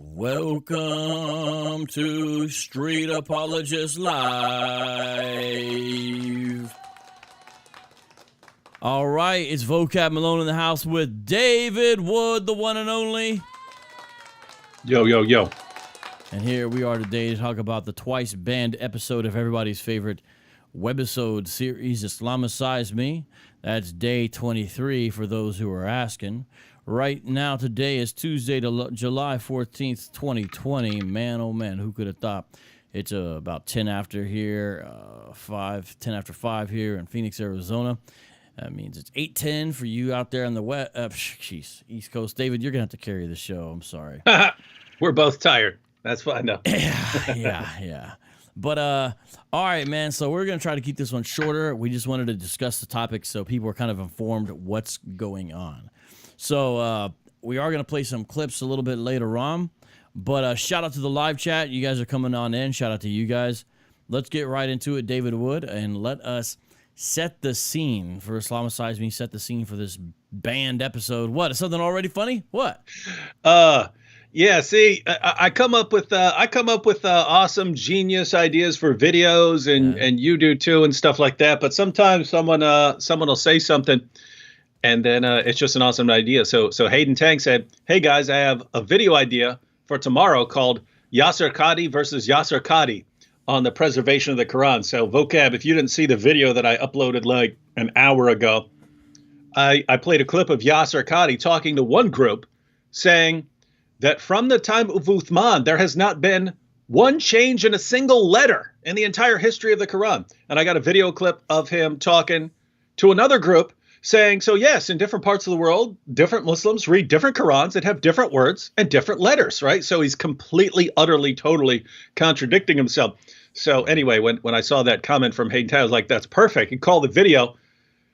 Welcome to Street Apologists Live. All right, it's Vocab Malone in the house with David Wood, the one and only. Yo, yo, yo. And here we are today to talk about the twice banned episode of everybody's favorite webisode series, Islamicize Me. That's day 23 for those who are asking. Right now, today is Tuesday, July 14th, 2020. Man, oh man, who could have thought? It's about 10 after here, 10 after 5 here in Phoenix, Arizona. That means it's 8:10 for you out there on the East Coast. David, you're going to have to carry the show. I'm sorry. We're both tired. That's fine, though. Yeah. But, all right, man, so we're going to try to keep this one shorter. We just wanted to discuss the topic so people are kind of informed what's going on. So we are going to play some clips a little bit later on. But shout out to the live chat. You guys are coming on in. Shout out to you guys. Let's get right into it, David Wood, and let us set the scene for Islamicize Me. Set the scene for this banned episode. What? Is something already funny? What? Yeah. See, I come up with awesome, genius ideas for videos, and you do too, and stuff like that. But sometimes someone will say something, and then it's just an awesome idea. So Hayden Tang said, "Hey guys, I have a video idea for tomorrow called Yasser Qadi versus Yasser Qadi on the preservation of the Quran." So Vocab, if you didn't see the video that I uploaded like an hour ago, I played a clip of Yasser Qadi talking to one group saying that from the time of Uthman, there has not been one change in a single letter in the entire history of the Quran. And I got a video clip of him talking to another group saying, so yes, in different parts of the world, different Muslims read different Qurans that have different words and different letters, right? So he's completely, utterly, totally contradicting himself. So anyway, when I saw that comment from Hayden Tang, I was like, that's perfect. And call the video,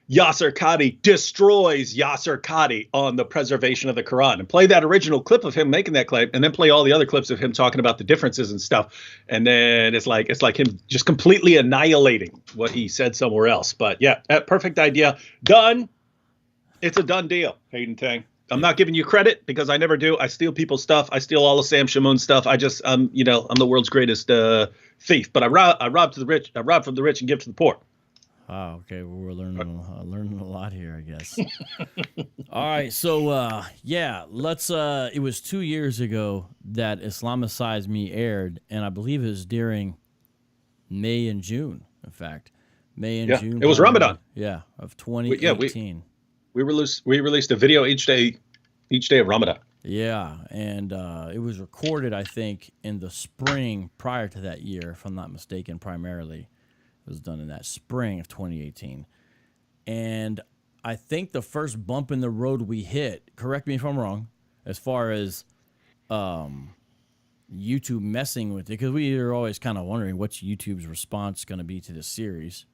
Yasser Qadi destroys Yasser Qadi on the preservation of the Quran, and play that original clip of him making that claim, and then play all the other clips of him talking about the differences and stuff. And then it's like him just completely annihilating what he said somewhere else. But yeah, that perfect idea. Done. It's a done deal, Hayden Tang. I'm not giving you credit because I never do. I steal people's stuff. I steal all of Sam Shamoun's stuff. I'm the world's greatest thief. But I rob to the rich. I rob from the rich and give to the poor. Oh, okay. Well, we're learning a lot here, I guess. All right. So, let's. It was 2 years ago that Islamicize Me aired, and I believe it was during May and June. In fact, May and June. It was Ramadan. Yeah, of 2018. We released a video each day of Ramadan. Yeah, and it was recorded, I think, in the spring prior to that year, if I'm not mistaken. Primarily, it was done in that spring of 2018, and I think the first bump in the road we hit. Correct me if I'm wrong, as far as YouTube messing with it, because we are always kind of wondering what's YouTube's response going to be to this series.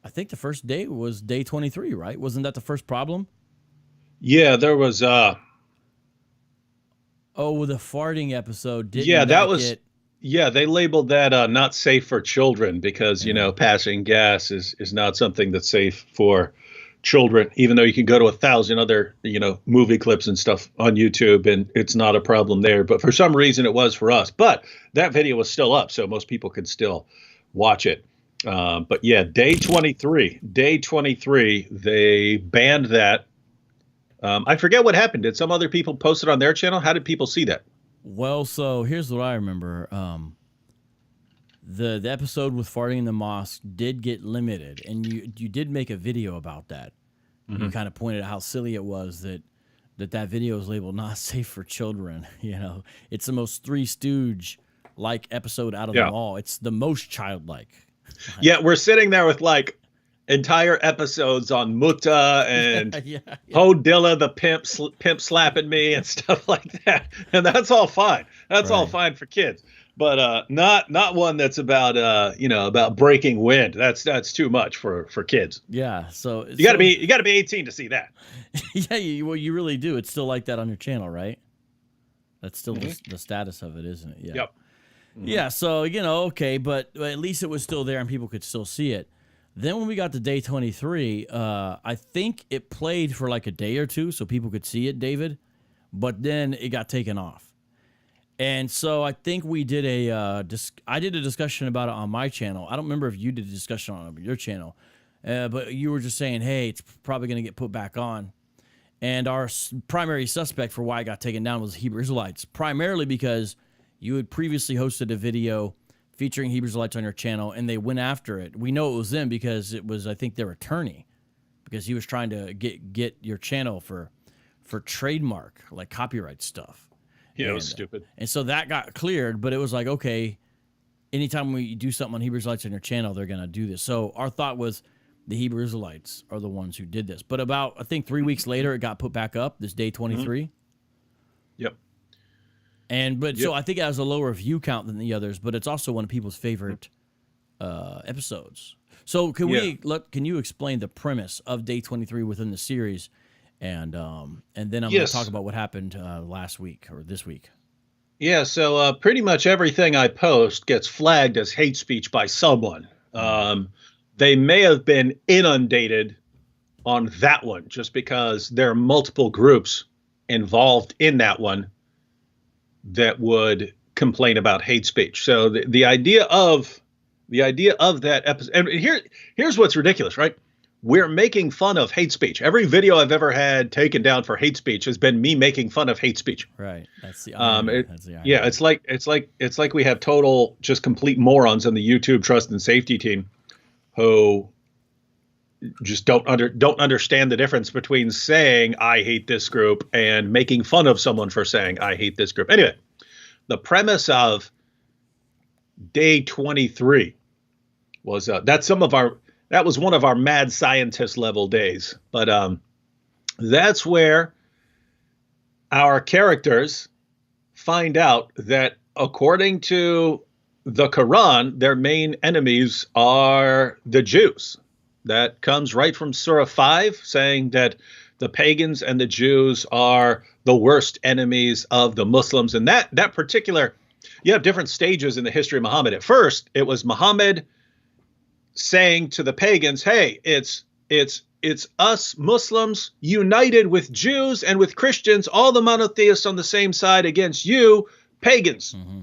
I think the first day was day 23, right? Wasn't that the first problem? Yeah, there was. The farting episode. They labeled that not safe for children because passing gas is not something that's safe for children. Even though you can go to 1,000 other movie clips and stuff on YouTube, and it's not a problem there. But for some reason, it was for us. But that video was still up, so most people could still watch it. But yeah, day 23, they banned that. I forget what happened. Did some other people post it on their channel? How did people see that? Well, so here's what I remember. The episode with farting in the mosque did get limited, and you did make a video about that. Mm-hmm. You kind of pointed out how silly it was that video is labeled not safe for children. It's the most Three Stooge like episode out of them all. It's the most childlike. Yeah, we're sitting there with like entire episodes on Mutta and Ho Dilla the pimp slapping me and stuff like that, and that's all fine. That's all fine for kids, but not one that's about about breaking wind. That's too much for kids. Yeah, so you got to be 18 to see that. Yeah, you really do. It's still like that on your channel, right? That's still the status of it, isn't it? Yeah. Yep. Mm-hmm. Yeah, so, okay, but at least it was still there and people could still see it. Then when we got to day 23, I think it played for like a day or two so people could see it, David, but then it got taken off. And so I think we did I did a discussion about it on my channel. I don't remember if you did a discussion on your channel, but you were just saying, hey, it's probably going to get put back on. And our primary suspect for why it got taken down was Hebrew Israelites, primarily because you had previously hosted a video featuring Hebrew Israelites on your channel, and they went after it. We know it was them because it was, I think, their attorney, because he was trying to get your channel for trademark, like copyright stuff. Yeah, it was stupid. And so that got cleared, but it was like, okay, anytime we do something on Hebrew Israelites on your channel, they're going to do this. So our thought was the Hebrew Israelites are the ones who did this. But about, I think, 3 weeks later, it got put back up, this day 23. Yep. So I think it has a lower view count than the others, but it's also one of people's favorite episodes. So can you explain the premise of day 23 within the series? And then I'm going to talk about what happened last week or this week. Yeah, so pretty much everything I post gets flagged as hate speech by someone. They may have been inundated on that one just because there are multiple groups involved in that one that would complain about hate speech. So the idea of that episode, and here's what's ridiculous, right? We're making fun of hate speech. Every video I've ever had taken down for hate speech has been me making fun of hate speech. Right. That's the irony. Yeah, it's like we have total just complete morons on the YouTube trust and safety team who just don't understand the difference between saying I hate this group and making fun of someone for saying I hate this group. Anyway, the premise of day 23 was that was one of our mad scientist level days. But that's where our characters find out that according to the Quran, their main enemies are the Jews. That comes right from Surah 5, saying that the pagans and the Jews are the worst enemies of the Muslims. And that particular, you have different stages in the history of Muhammad. At first, it was Muhammad saying to the pagans, hey, it's us Muslims united with Jews and with Christians, all the monotheists on the same side against you, pagans. Mm-hmm.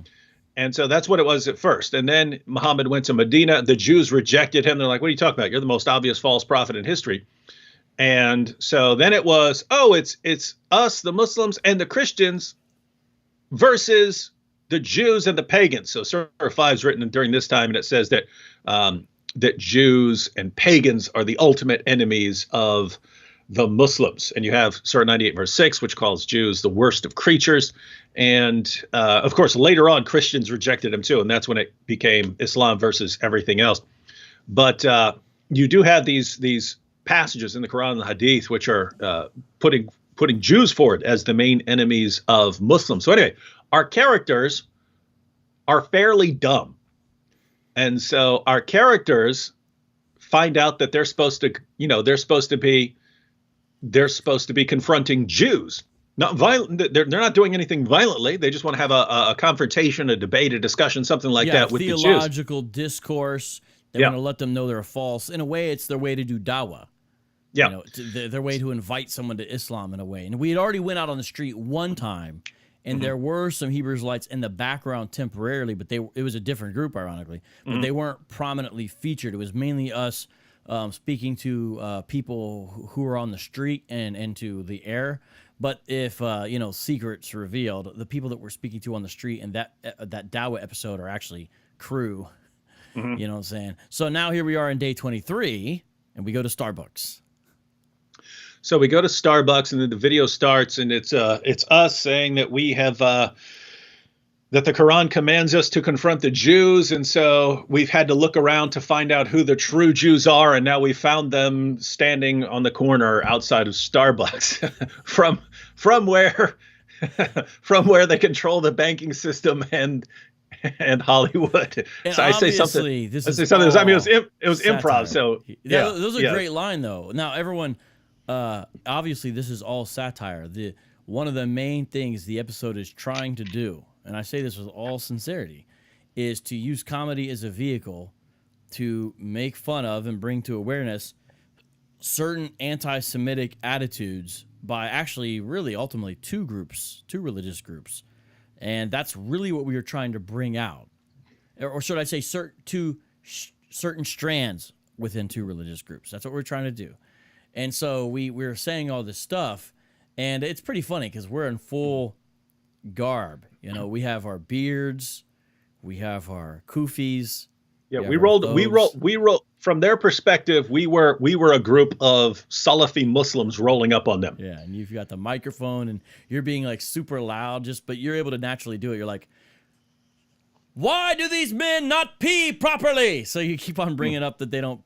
And so that's what it was at first. And then Muhammad went to Medina. The Jews rejected him. They're like, what are you talking about? You're the most obvious false prophet in history. And so then it was, it's us, the Muslims and the Christians versus the Jews and the pagans. So Surah 5 is written during this time, and it says that that Jews and pagans are the ultimate enemies of the Muslims. And you have Surah 98 verse 6, which calls Jews the worst of creatures. And of course, later on, Christians rejected him too. And that's when it became Islam versus everything else. But you do have these passages in the Quran and the Hadith, which are putting Jews forward as the main enemies of Muslims. So anyway, our characters are fairly dumb. And so our characters find out that they're supposed to be confronting Jews. Not violent. They're not doing anything violently. They just want to have a confrontation, a debate, a discussion, something like that with the Jews. Theological discourse. They want to let them know they're false. In a way, it's their way to do dawah. Yeah. Their way to invite someone to Islam in a way. And we had already went out on the street one time, and there were some Hebrew Israelites in the background temporarily, but it was a different group, ironically. But they weren't prominently featured. It was mainly us speaking to people who were on the street and into the air. But if secrets revealed, the people that we're speaking to on the street and that Dawah episode are actually crew. You know what I'm saying? So now here we are in day 23, and we go to Starbucks. So we go to Starbucks, and then the video starts, and it's us saying that we have that the Quran commands us to confront the Jews, and so we've had to look around to find out who the true Jews are, and now we found them standing on the corner outside of Starbucks from where they control the banking system and Hollywood. And so I say something. It was improv. So yeah, that was a great line, though. Now everyone, obviously, this is all satire. One of the main things the episode is trying to do, and I say this with all sincerity, is to use comedy as a vehicle to make fun of and bring to awareness certain anti-Semitic attitudes by actually really ultimately two religious groups. And that's really what we were trying to bring out. Or should I say certain strands within two religious groups. That's what we're trying to do. And so we're saying all this stuff, and it's pretty funny because we're in full garb. You know, we have our beards, we have our kufis. Yeah, we rolled. From their perspective, we were a group of Salafi Muslims rolling up on them. Yeah, and you've got the microphone, and you're being like super loud, but you're able to naturally do it. You're like, why do these men not pee properly? So you keep on bringing up that they don't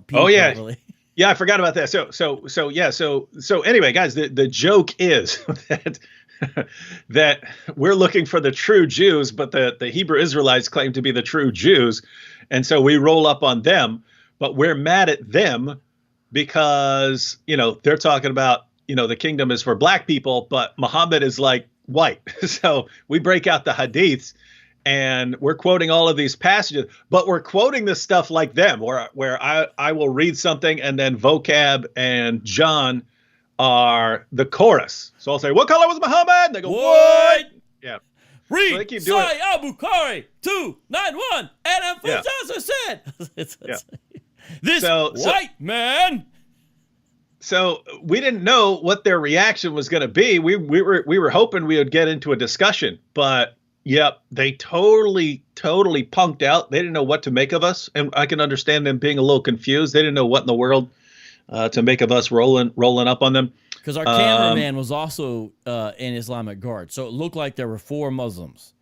pee properly. Yeah, I forgot about that. So anyway, guys, the joke is that we're looking for the true Jews, but the Hebrew Israelites claim to be the true Jews, and so we roll up on them, but we're mad at them because, you know, they're talking about, you know, the kingdom is for black people, but Muhammad is like white. So we break out the hadiths. And we're quoting all of these passages, but we're quoting this stuff like them, where I will read something and then Vocab and John are the chorus. So I'll say, what color was Muhammad? And they go, what? Yeah. Read so they keep doing Bukhari 291. And said, this white man. So we didn't know what their reaction was going to be. We were hoping we would get into a discussion, but yep, they totally punked out. They didn't know what to make of us, and I can understand them being a little confused. They didn't know what in the world to make of us rolling up on them. Because our cameraman was also in Islamic Guard, so it looked like there were 4 Muslims.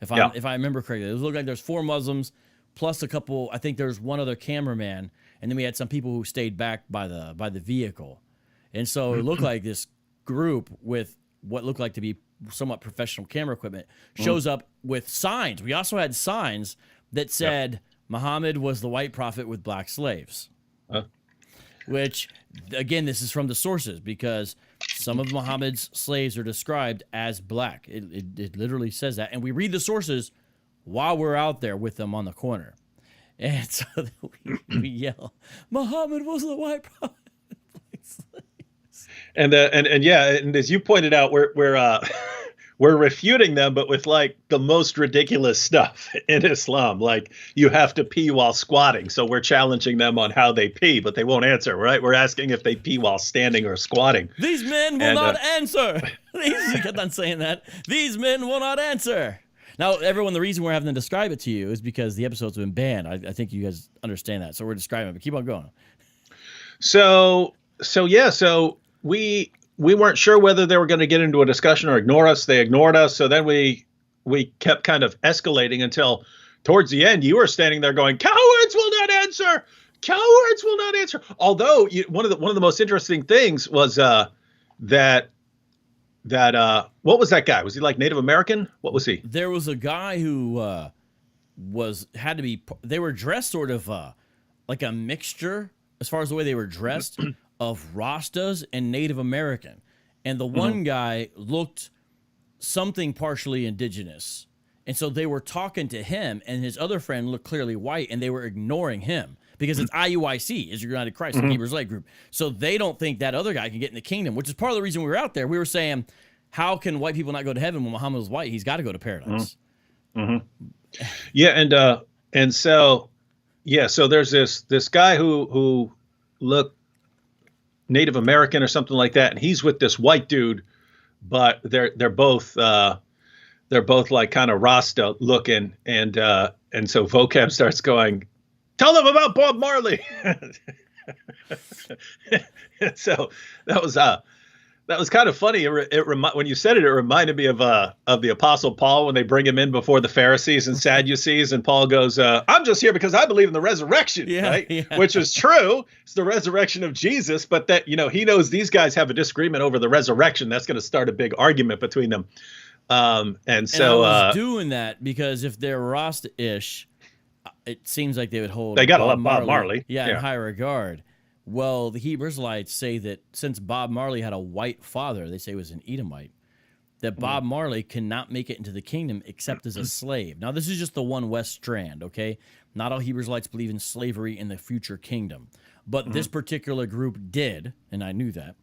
If I remember correctly, it looked like there's 4 Muslims plus a couple. I think there's one other cameraman, and then we had some people who stayed back by the vehicle, and so it looked like this group with what looked like to be somewhat professional camera equipment shows up with signs. We also had signs that said Muhammad was the white prophet with black slaves, which, again, this is from the sources because some of Muhammad's slaves are described as black. It literally says that. And we read the sources while we're out there with them on the corner. And so we yell, Muhammad was the white prophet with black slaves. And as you pointed out, we're refuting them, but with like the most ridiculous stuff in Islam. Like you have to pee while squatting. So we're challenging them on how they pee, but they won't answer, right? We're asking if they pee while standing or squatting. These men will not answer. You kept on saying that. These men will not answer. Now, everyone, the reason we're having to describe it to you is because the episode's been banned. I think you guys understand that. So we're describing it, but keep on going. So we weren't sure whether they were going to get into a discussion or ignore us. They ignored us. So then we kept kind of escalating until towards the end, you were standing there going, cowards will not answer. Cowards will not answer. Although one of the most interesting things was that what was that guy? Was he like Native American? What was he? There was a guy who they were dressed sort of like a mixture as far as the way they were dressed of Rastas and Native American. And the one guy looked something partially indigenous. And so they were talking to him, and his other friend looked clearly white, and they were ignoring him because it's IUIC, is your United Christ, the Hebrews Light Group. So they don't think that other guy can get in the kingdom, which is part of the reason we were out there. We were saying, how can white people not go to heaven when Muhammad was white? He's got to go to paradise. Yeah, so there's this guy who looked Native American or something like that, and he's with this white dude, but they're both like kind of Rasta looking, and so Vocab starts going, tell them about Bob Marley. So that was kind of funny. When you said it, it reminded me of the Apostle Paul when they bring him in before the Pharisees and Sadducees, and Paul goes, "I'm just here because I believe in the resurrection," right? Yeah. Which is true. It's the resurrection of Jesus, but that he knows these guys have a disagreement over the resurrection. That's going to start a big argument between them. And so I was doing that because if they're Rasta-ish, it seems like they would hold. They got to love Bob Marley, in high regard. Well, the Hebrew Israelites say that since Bob Marley had a white father, they say it was an Edomite, that Bob Marley cannot make it into the kingdom except as a slave. Now, this is just the one West Strand, okay? Not all Hebrew Israelites believe in slavery in the future kingdom. But this particular group did, and I knew that.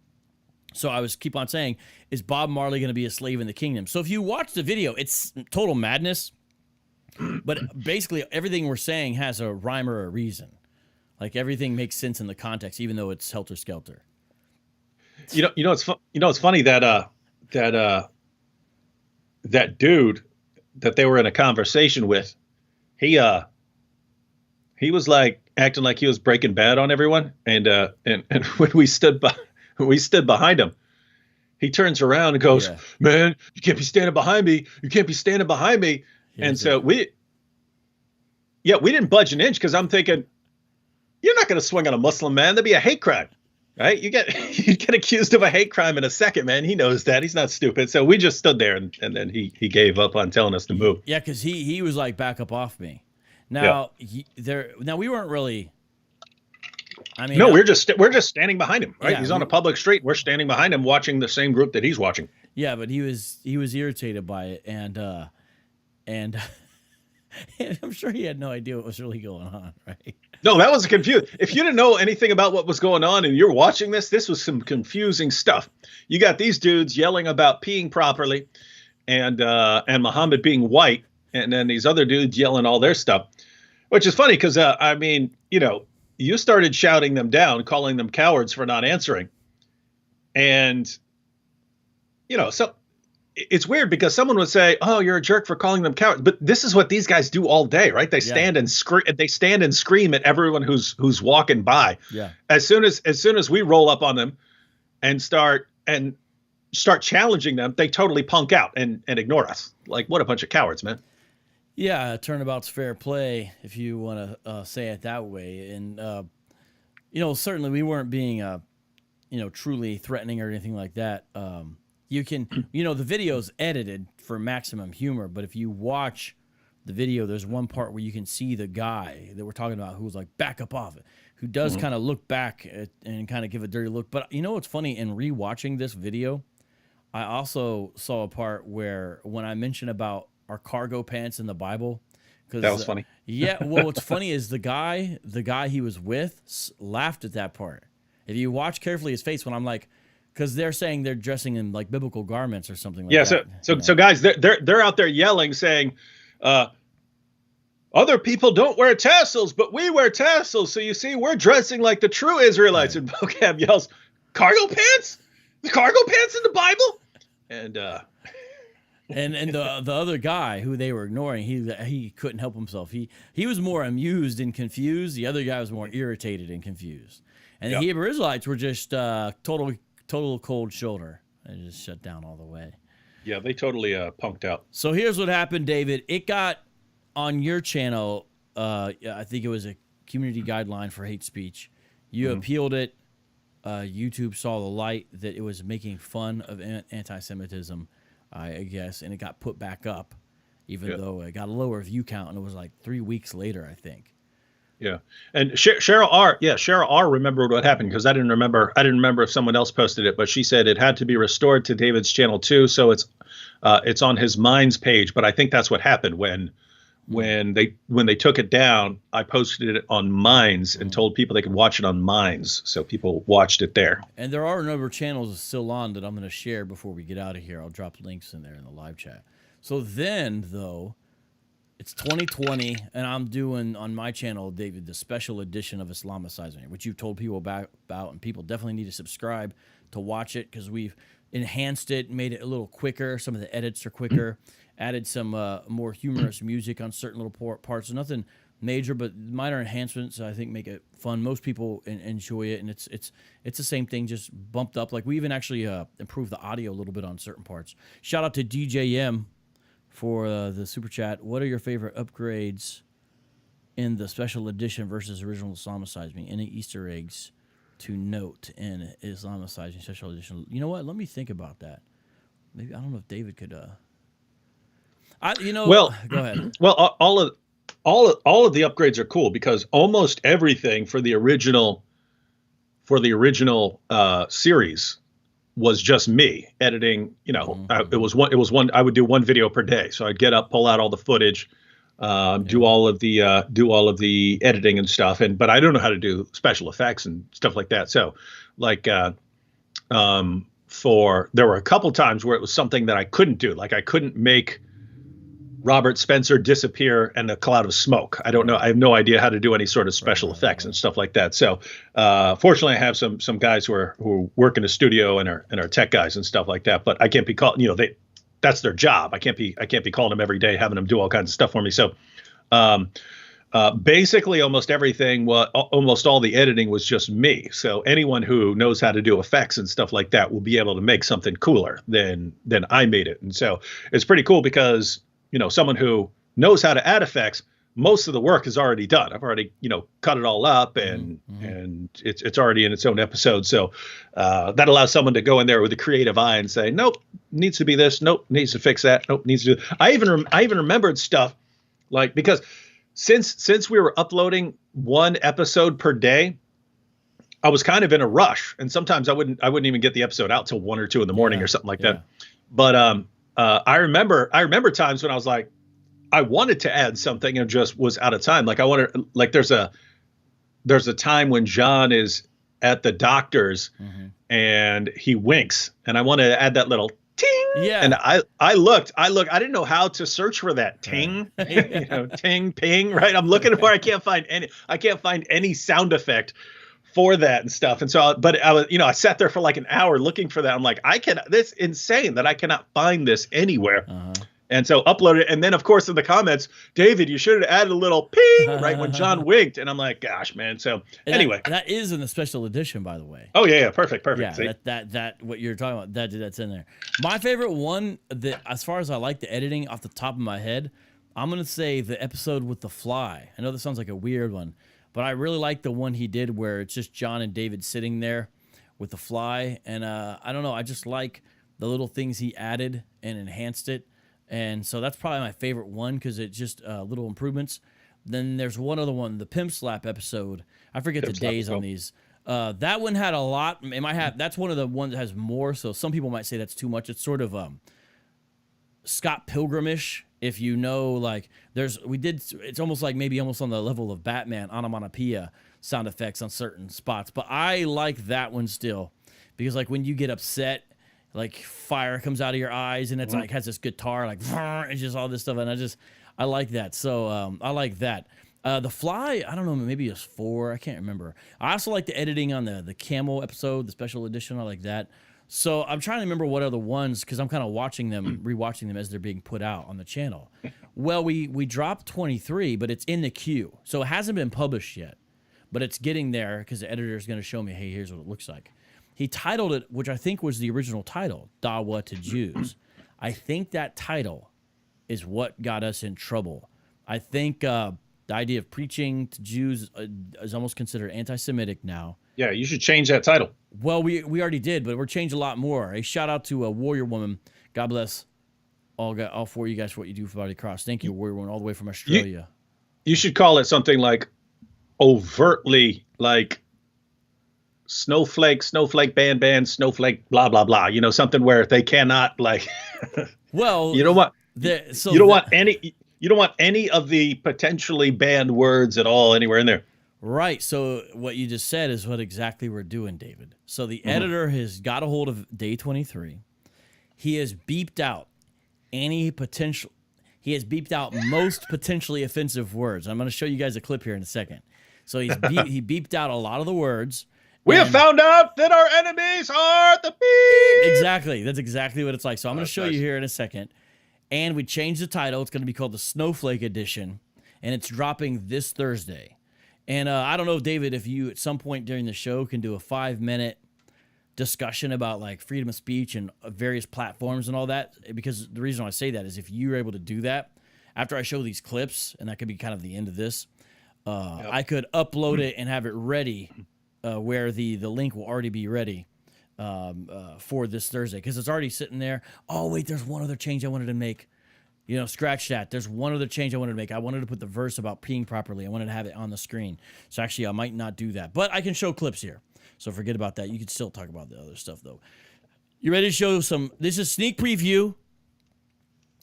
So I was keep on saying, is Bob Marley going to be a slave in the kingdom? So if you watch the video, it's total madness. But basically, everything we're saying has a rhyme or a reason. Like everything makes sense in the context, even though it's helter skelter. It's funny that that dude that they were in a conversation with, he was like acting like he was Breaking Bad on everyone, and when we stood behind him, he turns around and goes, "Man, you can't be standing behind me. You can't be standing behind me." And so we didn't budge an inch because I'm thinking, you're not going to swing on a Muslim man. That'd be a hate crime, right? You get accused of a hate crime in a second, man. He knows that. He's not stupid. So we just stood there, and then he gave up on telling us to move. Yeah, because he was like, back up off me. Now now we weren't really. I mean, no, we're just standing behind him, right? Yeah, he's on a public street. We're standing behind him, watching the same group that he's watching. Yeah, but he was irritated by it, and I'm sure he had no idea what was really going on, right? No, that was confused. If you didn't know anything about what was going on and you're watching this was some confusing stuff. You got these dudes yelling about peeing properly, and Muhammad being white, and then these other dudes yelling all their stuff, which is funny because I mean, you started shouting them down, calling them cowards for not answering, and so it's weird because someone would say, "Oh, you're a jerk for calling them cowards," but this is what these guys do all day, right? They stand and scream. They stand and scream at everyone who's walking by. Yeah. As soon as we roll up on them and start challenging them, they totally punk out and ignore us. Like, what a bunch of cowards, man. Yeah, turnabout's fair play, if you want to say it that way. And certainly we weren't being truly threatening or anything like that. You can, the video's edited for maximum humor, but if you watch the video, there's one part where you can see the guy that we're talking about who's like, back up off it, who does kind of look back and kind of give a dirty look. But what's funny, in rewatching this video, I also saw a part where when I mentioned about our cargo pants in the Bible, that was funny. Yeah, well, what's funny is the guy he was with laughed at that part. If you watch carefully his face when I'm like, because they're saying they're dressing in like biblical garments or something like that. So guys, they're out there yelling, saying, other people don't wear tassels, but we wear tassels. So you see, we're dressing like the true Israelites. Right. And Vocab yells, "Cargo pants? The cargo pants in the Bible?" And and the other guy who they were ignoring, he couldn't help himself. He was more amused and confused. The other guy was more irritated and confused. And the Hebrew Israelites were just total cold shoulder. They just shut down all the way. Yeah, they totally punked out. So here's what happened, David. It got on your channel. I think it was a community guideline for hate speech. You appealed it. YouTube saw the light that it was making fun of anti-Semitism, I guess, and it got put back up, even though it got a lower view count, and it was like 3 weeks later, I think. Yeah, and Cheryl R. remembered what happened because I didn't remember if someone else posted it, but she said it had to be restored to David's channel too, so it's on his Minds page. But I think that's what happened when they took it down. I posted it on Minds and told people they could watch it on Minds, so people watched it there. And there are a number of channels still on that I'm going to share before we get out of here. I'll drop links in there in the live chat. So then, though, it's 2020, and I'm doing on my channel, David, the special edition of Islamicize, which you've told people about, and people definitely need to subscribe to watch it because we've enhanced it, made it a little quicker. Some of the edits are quicker. Added some more humorous music on certain little parts. Nothing major, but minor enhancements I think make it fun. Most people enjoy it, and it's the same thing, just bumped up. Like we even actually improved the audio a little bit on certain parts. Shout out to DJM for the super chat. What are your favorite upgrades in the special edition versus original Islamicize Me? Any Easter eggs to note in Islamicize Me special edition? You know what? Let me think about that. Maybe I don't know if David could. Well, go ahead. Well, all of the upgrades are cool because almost everything for the original series was just me editing. It was one. I would do one video per day, so I'd get up, pull out all the footage, do all of the editing and stuff. But I don't know how to do special effects and stuff like that. So, like there were a couple times where it was something that I couldn't do. Like I couldn't make Robert Spencer disappear in a cloud of smoke. I don't know. I have no idea how to do any sort of special effects and stuff like that. So fortunately, I have some guys who work in the studio and are tech guys and stuff like that. But I can't be called. That's their job. I can't be calling them every day, having them do all kinds of stuff for me. So basically, almost everything, almost all the editing was just me. So anyone who knows how to do effects and stuff like that will be able to make something cooler than I made it. And so it's pretty cool because someone who knows how to add effects, most of the work is already done. I've already, cut it all up and it's already in its own episode. So that allows someone to go in there with a creative eye and say, nope, needs to be this. Nope, needs to fix that. Nope, needs to do. I even remembered stuff like, because since we were uploading one episode per day, I was kind of in a rush, and sometimes I wouldn't even get the episode out till 1 or 2 in the morning or something like that. But I remember times when I was like, I wanted to add something and just was out of time. Like I wanted, like there's a time when John is at the doctor's and he winks, and I wanted to add that little ting. Yeah. And I looked, I didn't know how to search for that ting, ting, ping, right? I'm looking where I can't find any sound effect for that and stuff. And so, but I was, I sat there for like an hour looking for that. I'm like, that's insane that I cannot find this anywhere. And so uploaded it. And then of course in the comments, David, you should have added a little ping right when John winked. And I'm like, gosh, man. So anyway, that is in the special edition, by the way. Oh yeah. Perfect. Yeah, that what you're talking about, that's in there. My favorite one, that as far as I like the editing off the top of my head, I'm going to say the episode with the fly. I know this sounds like a weird one, but I really like the one he did where it's just John and David sitting there with the fly. And I don't know, I just like the little things he added and enhanced it. And so that's probably my favorite one because it's just little improvements. Then there's one other one, the Pimp Slap episode. I forget the days on these. That one had a lot. That's one of the ones that has more. So some people might say that's too much. It's sort of Scott Pilgrim-ish. If you know, like it's almost like maybe almost on the level of Batman onomatopoeia sound effects on certain spots. But I like that one still because like when you get upset, like fire comes out of your eyes and it's like has this guitar, like it's just all this stuff. And I like that. So I like that. The Fly, I don't know, maybe it's 4. I can't remember. I also like the editing on the Camel episode, the special edition. I like that. So I'm trying to remember what other ones, because I'm kind of rewatching them as they're being put out on the channel. Well, we dropped 23, but it's in the queue. So it hasn't been published yet, but it's getting there because the editor is going to show me, hey, here's what it looks like. He titled it, which I think was the original title, Dawa to Jews. I think that title is what got us in trouble. I think the idea of preaching to Jews is almost considered anti-Semitic now. Yeah, you should change that title. Well, we already did, but we're changing a lot more. A shout out to a Warrior Woman. God bless all 4 of you guys for what you do for Body Cross. Thank you, Warrior Woman, all the way from Australia. You should call it something like overtly like snowflake, band, snowflake, blah, blah, blah. Something where they cannot like. Well, you don't want any of the potentially banned words at all anywhere in there. Right. So what you just said is what exactly we're doing, David. So the editor has got a hold of day 23. He has beeped out most potentially offensive words. I'm going to show you guys a clip here in a second. So he beeped out a lot of the words. We have found out that our enemies are the beep. Exactly. That's exactly what it's like. So I'm going to show you here in a second. And we changed the title. It's going to be called the Snowflake Edition. And it's dropping this Thursday. And I don't know, David, if you at some point during the show can do a 5-minute discussion about like freedom of speech and various platforms and all that. Because the reason I say that is if you're able to do that, after I show these clips, and that could be kind of the end of this, I could upload it and have it ready where the link will already be ready for this Thursday. Because it's already sitting there. Oh, wait, there's one other change I wanted to make. Scratch that. There's one other change I wanted to make. I wanted to put the verse about peeing properly. I wanted to have it on the screen. So actually, I might not do that. But I can show clips here. So forget about that. You can still talk about the other stuff, though. You ready to show some? This is a sneak preview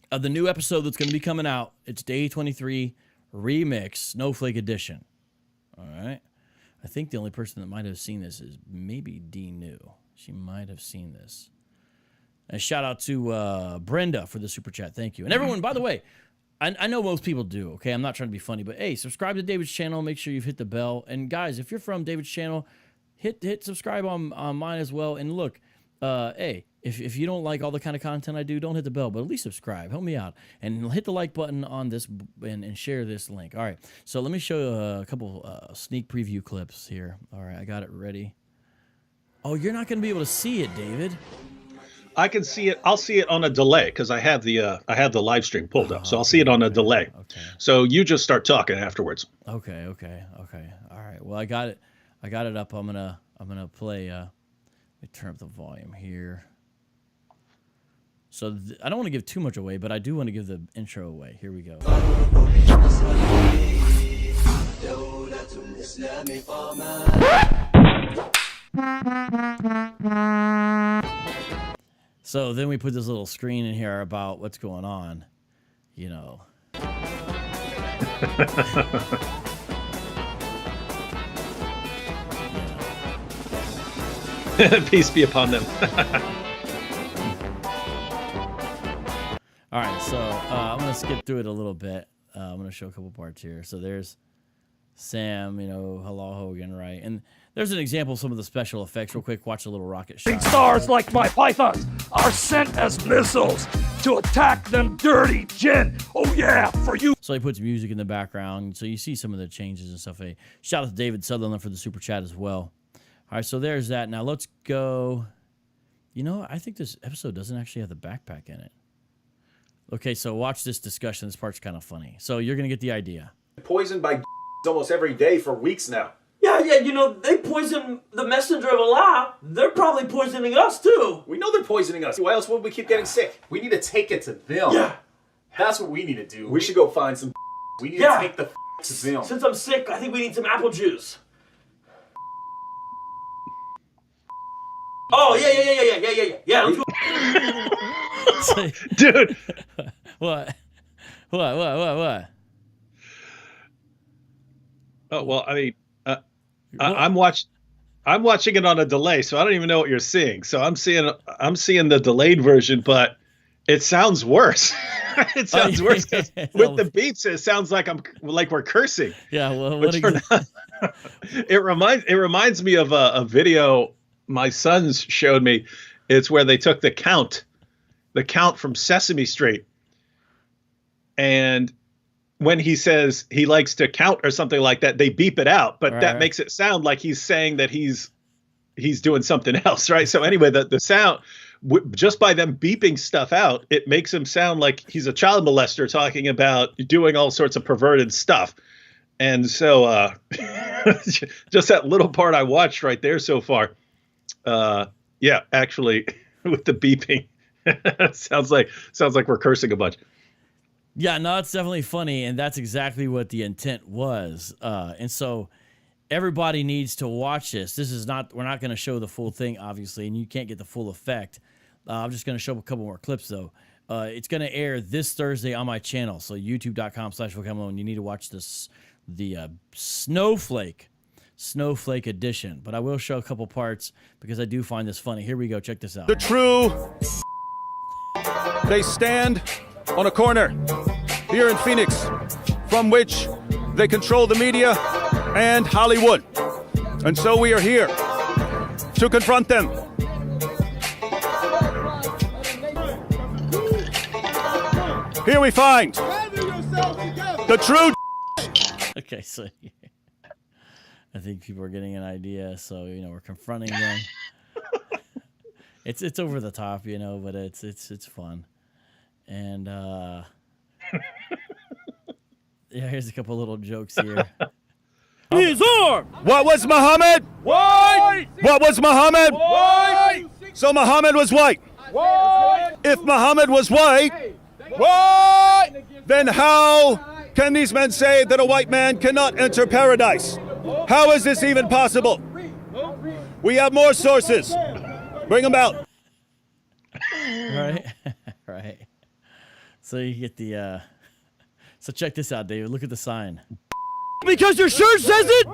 of the new episode that's going to be coming out. It's Day 23 Remix Snowflake Edition. All right. I think the only person that might have seen this is maybe D New. She might have seen this. And shout out to Brenda for the super chat. Thank you. And everyone, by the way, I know most people do, okay? I'm not trying to be funny, but hey, subscribe to David's channel. Make sure you've hit the bell. And guys, if you're from David's channel, hit subscribe on mine as well. And look, hey, if you don't like all the kind of content I do, don't hit the bell, but at least subscribe. Help me out. And hit the like button on this and share this link. All right, so let me show you a couple sneak preview clips here. All right, I got it ready. Oh, you're not going to be able to see it, David. I can see it. I'll see it on a delay because I have the live stream pulled up, so I'll see it on a delay. Okay. So you just start talking afterwards. Okay. All right. Well, I got it up. I'm gonna play. Let me turn up the volume here. So I don't want to give too much away, but I do want to give the intro away. Here we go. So then we put this little screen in here about what's going on, you know. Peace be upon them. All right, so I'm going to skip through it a little bit. I'm going to show a couple parts here. So there's Sam, you know, hello Hogan, right? And there's an example of some of the special effects real quick. Watch a little rocket shot. Stars like my pythons are sent as missiles to attack them dirty gin. Oh yeah, for you. So he puts music in the background. So you see some of the changes and stuff. Hey, shout out to David Sutherland for the super chat as well. All right, so there's that. Now let's go. You know, I think this episode doesn't actually have the backpack in it. Okay, so watch this discussion. This part's kind of funny. So you're going to get the idea. Poisoned by almost every day for weeks now. Yeah, you know, they poison the messenger of Allah. They're probably poisoning us, too. We know they're poisoning us. Why else would we keep getting sick? We need to take it to them. Yeah. That's what we need to do. We should go find some. We need to take the to them. Since I'm sick, I think we need some apple juice. Oh, yeah, let's go. Dude. What? Oh, well, I mean, I'm watching it on a delay, so I don't even know what you're seeing. So I'm seeing the delayed version, but it sounds worse. It sounds worse 'cause with the beats. It sounds like we're cursing. Yeah, well, it reminds me of a video my sons showed me. It's where they took the count from Sesame Street, and when he says he likes to count or something like that, they beep it out, but that makes it sound like he's saying that he's doing something else, right? So anyway, the sound, just by them beeping stuff out, it makes him sound like he's a child molester talking about doing all sorts of perverted stuff. And so just that little part I watched right there so far, yeah, actually with the beeping, sounds like we're cursing a bunch. Yeah, no, it's definitely funny, and that's exactly what the intent was. And so everybody needs to watch this. We're not going to show the full thing, obviously, and you can't get the full effect. I'm just going to show a couple more clips, though. It's going to air this Thursday on my channel, so youtube.com/vocabulary, and you need to watch the Snowflake edition. But I will show a couple parts because I do find this funny. Here we go. Check this out. The true. They stand on a corner here in Phoenix, from which they control the media and Hollywood. And so we are here to confront them. Here we find the true. Okay, so I think people are getting an idea. So, you know, we're confronting them. It's over the top, you know, but it's fun. And yeah, here's a couple little jokes here. His arm. What was Muhammad? White. What was Muhammad? White. So Muhammad was white. White. If Muhammad was white, White. then how can these men say that a white man cannot enter paradise? How is this even possible? We have more sources. Bring them out. Right? Right. So you get the, so check this out, David. Look at the sign. Because your shirt says it?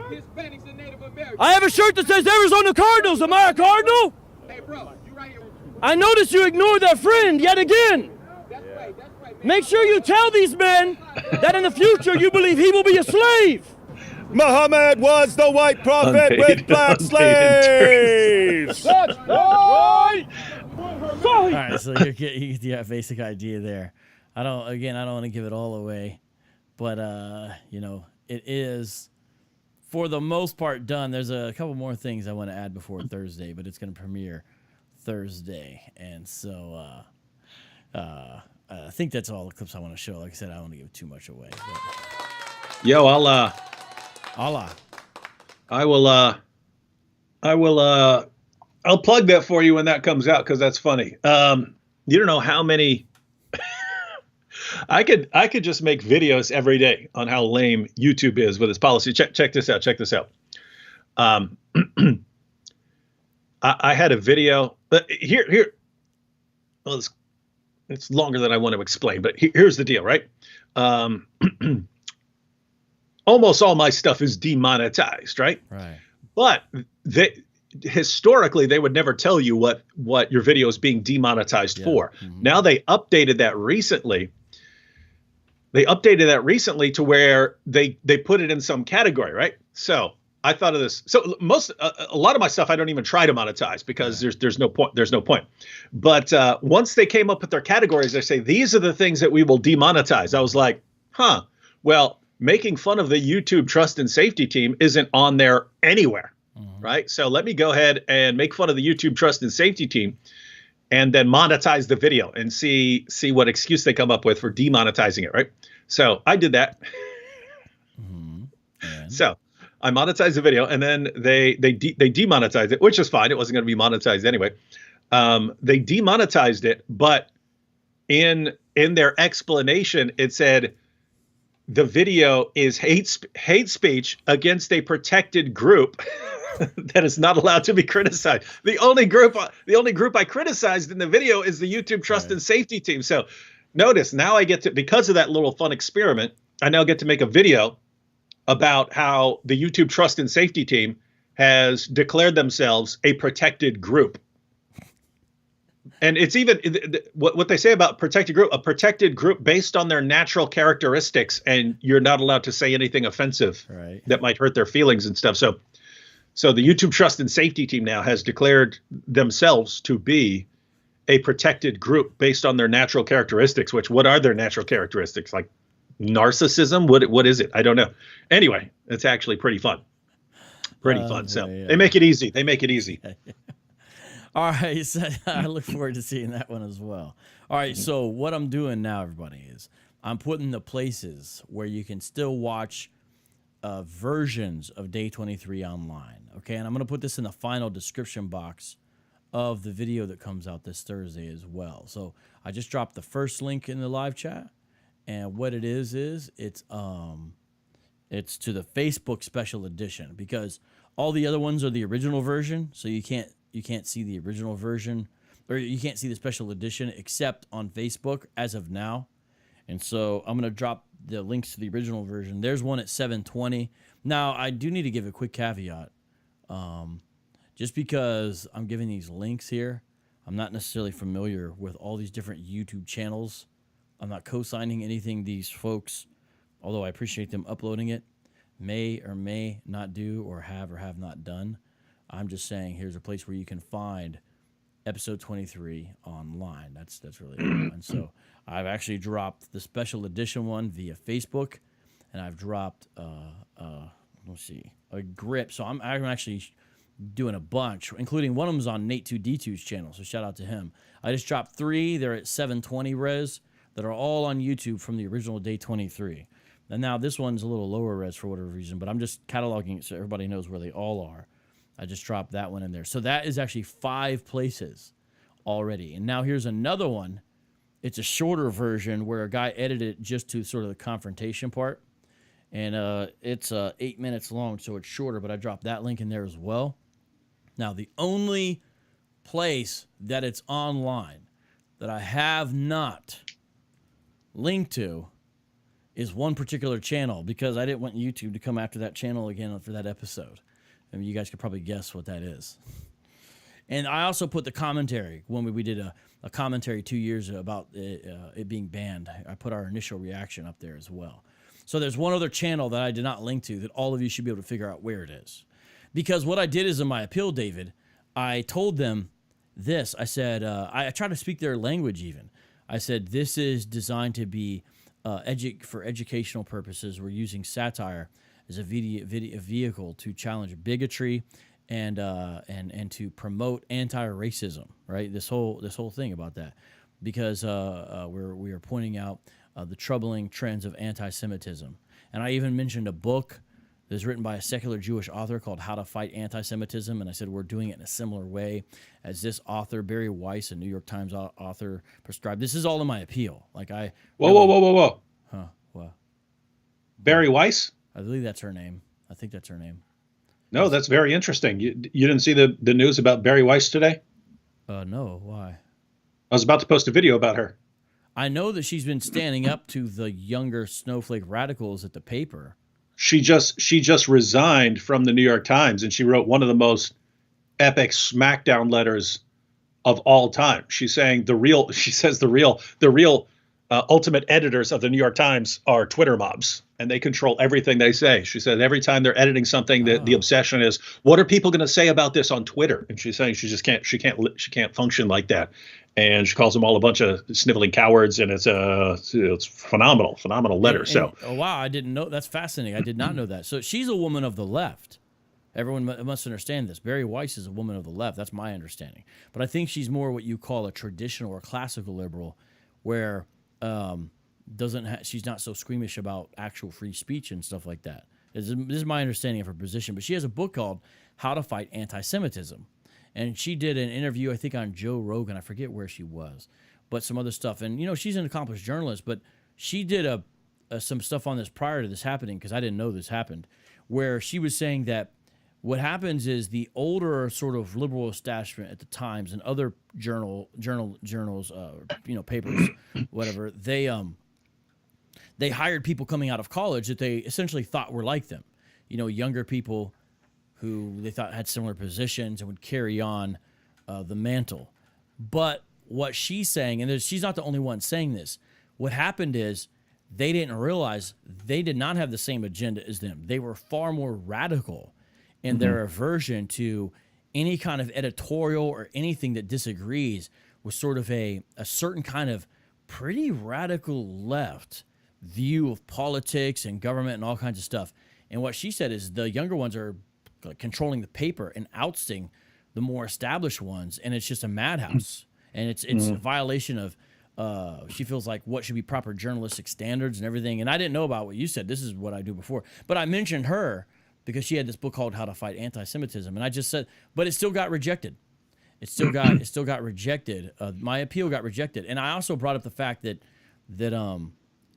I have a shirt that says Arizona Cardinals. Am I a Cardinal? Hey, bro, you right here. I notice you ignored that friend yet again. Make sure you tell these men that in the future you believe he will be a slave. Muhammad was the white prophet with black slaves. That's right. All right, so you get the basic idea there. I don't want to give it all away, but it is for the most part done. There's a couple more things I want to add before Thursday, but it's going to premiere Thursday, and so I think that's all the clips I want to show. Like I said, I don't want to give too much away. But... Yo, I'll plug that for you when that comes out, because that's funny. You don't know how many. I could just make videos every day on how lame YouTube is with its policy. Check this out. Check this out. I had a video here. Well, it's longer than I want to explain, but here's the deal, right? Almost all my stuff is demonetized, right? Right. But historically, they would never tell you what your video is being demonetized for. Mm-hmm. Now they updated that recently. To where they put it in some category, right? So I thought of this. So a lot of my stuff I don't even try to monetize because there's no point. There's no point. But once they came up with their categories, they say these are the things that we will demonetize. I was like, well, making fun of the YouTube trust and safety team isn't on there anywhere, right? So let me go ahead and make fun of the YouTube trust and safety team, and then monetize the video and see what excuse they come up with for demonetizing it, right? So I did that. So I monetized the video, and then they demonetized it, which is fine. It wasn't going to be monetized anyway. They demonetized it, but in their explanation, it said the video is hate speech against a protected group that is not allowed to be criticized. The only group I criticized in the video is the YouTube trust and safety team. So notice now I get to, because of that little fun experiment, I now get to make a video about how the YouTube trust and safety team has declared themselves a protected group. And it's even what they say about protected group, a protected group based on their natural characteristics, and you're not allowed to say anything offensive that might hurt their feelings and stuff. So the YouTube trust and safety team now has declared themselves to be a protected group based on their natural characteristics, which what are their natural characteristics? Like narcissism? What is it? I don't know. Anyway, it's actually pretty fun. Pretty fun. So they make it easy. All right, so I look forward to seeing that one as well. All right, so what I'm doing now, everybody, is I'm putting the places where you can still watch versions of Day 23 online, okay? And I'm going to put this in the final description box of the video that comes out this Thursday as well. So I just dropped the first link in the live chat, and what it is it's to the Facebook special edition, because all the other ones are the original version, so you can't see the original version, or you can't see the special edition except on Facebook as of now. And so I'm going to drop the links to the original version. There's one at 720. Now, I do need to give a quick caveat. Just because I'm giving these links here, I'm not necessarily familiar with all these different YouTube channels. I'm not co-signing anything these folks, although I appreciate them uploading it, may or may not do or have not done. I'm just saying here's a place where you can find episode 23 online. That's really cool. And so I've actually dropped the special edition one via Facebook, and I've dropped a grip. So I'm actually doing a bunch, including one of them's on Nate2D2's channel. So shout out to him. I just dropped 3. They're at 720 res that are all on YouTube from the original Day 23. And now this one's a little lower res for whatever reason, but I'm just cataloging it so everybody knows where they all are. I just dropped that one in there. So that is actually 5 places already. And now here's another one. It's a shorter version where a guy edited it just to sort of the confrontation part. And it's 8 minutes long, so it's shorter, but I dropped that link in there as well. Now, the only place that it's online that I have not linked to is one particular channel, because I didn't want YouTube to come after that channel again for that episode. I mean, you guys could probably guess what that is. And I also put the commentary when we did a commentary 2 years about it being banned. I put our initial reaction up there as well. So there's one other channel that I did not link to that all of you should be able to figure out where it is. Because what I did is in my appeal, David, I told them this. I said, I tried to speak their language even. I said, this is designed to be for educational purposes. We're using satire as a vehicle to challenge bigotry and to promote anti-racism, right? This whole thing about that, because we are pointing out the troubling trends of anti-Semitism. And I even mentioned a book that's written by a secular Jewish author called How to Fight Anti-Semitism, and I said we're doing it in a similar way as this author, Barry Weiss, a New York Times author, prescribed. This is all in my appeal. Like Whoa. Huh, what? Barry Weiss? I believe that's her name. I think that's her name. No, that's very interesting. You didn't see the news about Barry Weiss today? No, why? I was about to post a video about her. I know that she's been standing up to the younger snowflake radicals at the paper. She just resigned from the New York Times, and she wrote one of the most epic smackdown letters of all time. She's saying the real ultimate editors of the New York Times are Twitter mobs, and they control everything they say. She said every time they're editing something, the obsession is, what are people going to say about this on Twitter? And she's saying she can't function like that. And she calls them all a bunch of sniveling cowards, and it's phenomenal letter. Oh wow, I didn't know. That's fascinating. I did not know that. So she's a woman of the left. Everyone must understand this. Barry Weiss is a woman of the left. That's my understanding. But I think she's more what you call a traditional or classical liberal, where she's not so squeamish about actual free speech and stuff like that. This is my understanding of her position. But she has a book called How to Fight Anti-Semitism. And she did an interview, I think, on Joe Rogan. I forget where she was, but some other stuff. And, she's an accomplished journalist, but she did some stuff on this prior to this happening, because I didn't know this happened, where she was saying that what happens is the older sort of liberal establishment at the Times and other journals, papers, whatever, they hired people coming out of college that they essentially thought were like them, younger people who they thought had similar positions and would carry on the mantle. But what she's saying, and she's not the only one saying this, what happened is they didn't realize they did not have the same agenda as them. They were far more radical in their aversion to any kind of editorial or anything that disagrees with sort of a certain kind of pretty radical left view of politics and government and all kinds of stuff. And what she said is the younger ones are controlling the paper and ousting the more established ones, and it's just a madhouse. And it's a violation of she feels like what should be proper journalistic standards and everything. And I didn't know about what you said. This is what I do before, but I mentioned her because she had this book called How to Fight Anti-Semitism, and I just said, but it still got rejected. It still got rejected. My appeal got rejected, and I also brought up the fact that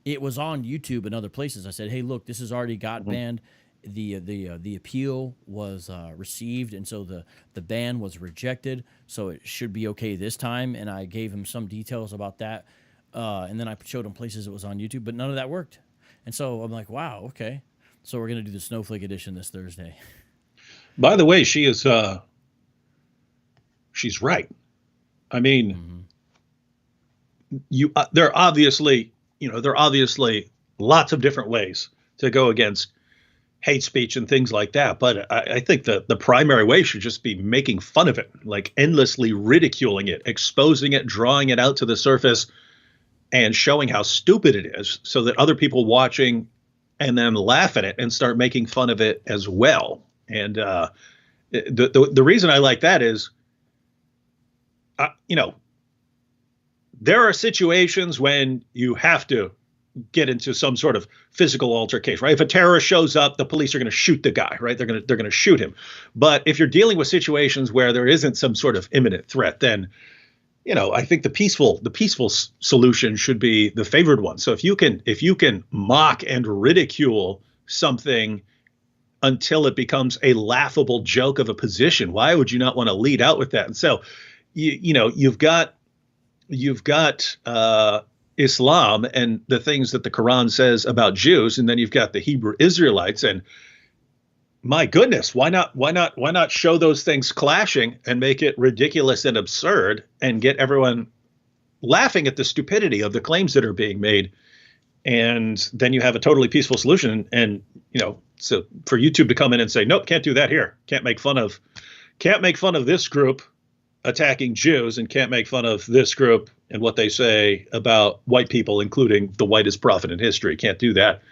it was on YouTube and other places. I said, hey, look, this has already got banned. The appeal was received, and so the ban was rejected, so it should be okay this time. And I gave him some details about that, and then I showed him places it was on YouTube, but none of that worked. And so I'm like, wow, okay. So we're gonna do the Snowflake edition this Thursday. By the way, she's right. I mean, there are obviously lots of different ways to go against hate speech and things like that. But I think the primary way should just be making fun of it, like endlessly ridiculing it, exposing it, drawing it out to the surface, and showing how stupid it is, so that other people watching and then laugh at it and start making fun of it as well. And the reason I like that is, there are situations when you have to get into some sort of physical altercation, right? If a terrorist shows up, the police are going to shoot the guy, right? They're going to shoot him. But if you're dealing with situations where there isn't some sort of imminent threat, then, I think the peaceful solution should be the favored one. So if you can mock and ridicule something until it becomes a laughable joke of a position, why would you not want to lead out with that? And so, you've got Islam and the things that the Quran says about Jews, and then you've got the Hebrew Israelites. And my goodness, why not show those things clashing and make it ridiculous and absurd and get everyone laughing at the stupidity of the claims that are being made? And then you have a totally peaceful solution. And, so for YouTube to come in and say, nope, can't do that here. Can't make fun of this group attacking Jews, and can't make fun of this group and what they say about white people, including the whitest prophet in history. Can't do that.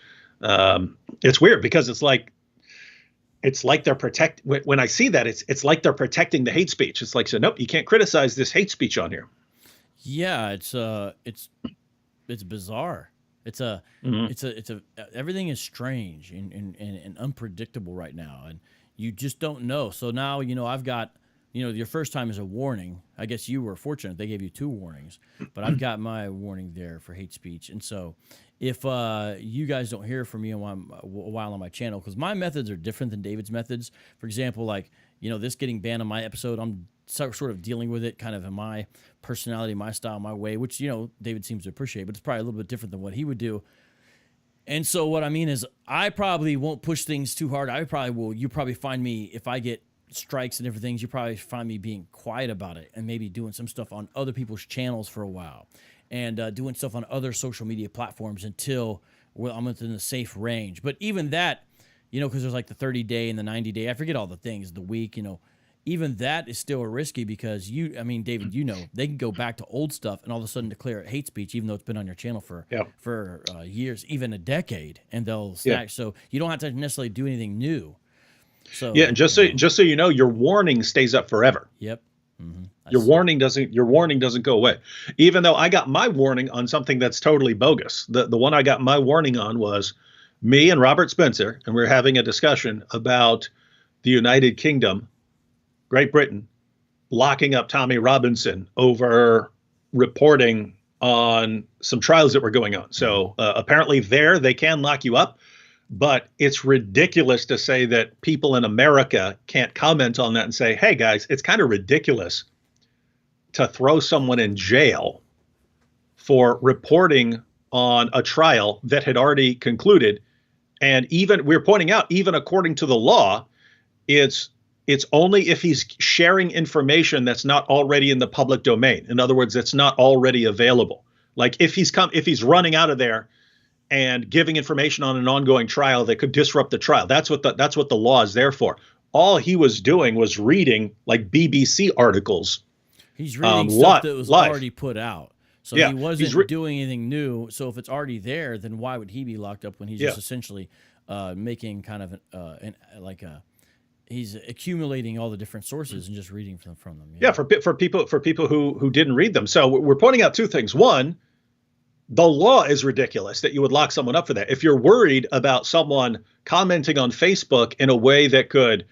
It's weird because it's like they're when I see that, it's like they're protecting the hate speech. It's like, so nope, you can't criticize this hate speech on here. Yeah, it's bizarre. Everything is strange and unpredictable right now, and you just don't know. So now, I've got, your first time is a warning. I guess you were fortunate; they gave you 2 warnings, but I've got my warning there for hate speech. And so, if you guys don't hear from me a while on my channel, because my methods are different than David's methods. For example, like this getting banned on my episode, I'm sort of dealing with it kind of in my personality, my style, my way, which, David seems to appreciate, but it's probably a little bit different than what he would do. And so what I mean is I probably won't push things too hard. You probably find me, if I get strikes and different things, you probably find me being quiet about it and maybe doing some stuff on other people's channels for a while and doing stuff on other social media platforms until I'm within a safe range. But even that, because there's like the 30-day and the 90-day, I forget all the things, the week, even that is still risky because David, they can go back to old stuff and all of a sudden declare it hate speech, even though it's been on your channel for years, even a decade, and they'll stack. Yeah. So you don't have to necessarily do anything new. So yeah, and just so you know, your warning stays up forever. Yep. Mm-hmm. Your warning doesn't go away. Even though I got my warning on something that's totally bogus. The one I got my warning on was me and Robert Spencer, and we were having a discussion about the United Kingdom, Great Britain, locking up Tommy Robinson over reporting on some trials that were going on. So apparently they can lock you up, but it's ridiculous to say that people in America can't comment on that and say, hey, guys, it's kind of ridiculous to throw someone in jail for reporting on a trial that had already concluded. And even we're pointing out, even according to the law, it's only if he's sharing information that's not already in the public domain. In other words, it's not already available. Like if he's running out of there and giving information on an ongoing trial that could disrupt the trial, that's what the law is there for. All he was doing was reading like BBC articles. He's reading stuff that was already put out. So yeah, he wasn't doing anything new. So if it's already there, then why would he be locked up when he's just essentially making kind of he's accumulating all the different sources and just reading from them. Yeah, for people who didn't read them. So we're pointing out 2 things. One, the law is ridiculous that you would lock someone up for that. If you're worried about someone commenting on Facebook in a way that could,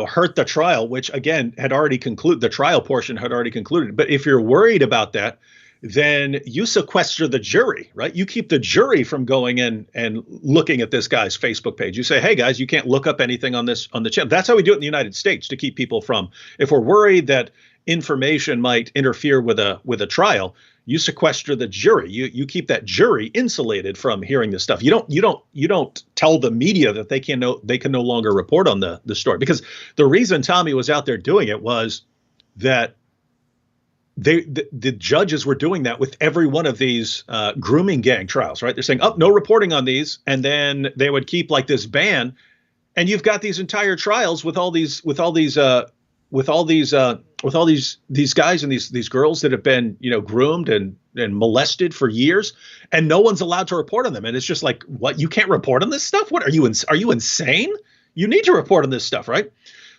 hurt the trial, which again had already concluded, the trial portion had already concluded. But if you're worried about that, then you sequester the jury, right? You keep the jury from going in and looking at this guy's Facebook page. You say, hey guys, you can't look up anything on the channel. That's how we do it in the United States to keep people from, if we're worried that information might interfere with a trial, you sequester the jury. You keep that jury insulated from hearing this stuff. You don't tell the media that they can no longer report on the story, because the reason Tommy was out there doing it was that the judges were doing that with every one of these grooming gang trials, right? They're saying, oh, no reporting on these. And then they would keep like this ban. And you've got these entire trials with all these guys and these girls that have been, groomed and molested for years, and no one's allowed to report on them. And it's just like, what? You can't report on this stuff? What are you insane? You need to report on this stuff, right?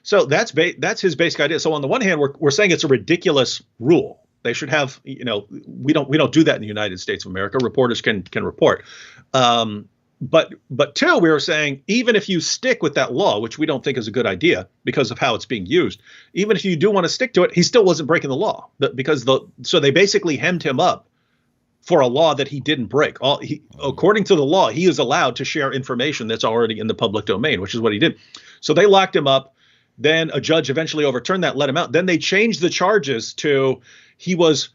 So that's his basic idea. So on the one hand, we're saying it's a ridiculous rule. They should have, we don't do that in the United States of America. Reporters can report. But 2, we were saying, even if you stick with that law, which we don't think is a good idea because of how it's being used, even if you do want to stick to it, he still wasn't breaking the law, so they basically hemmed him up for a law that he didn't break. According to the law, he is allowed to share information that's already in the public domain, which is what he did. So they locked him up. Then a judge eventually overturned that, let him out. Then they changed the charges to he was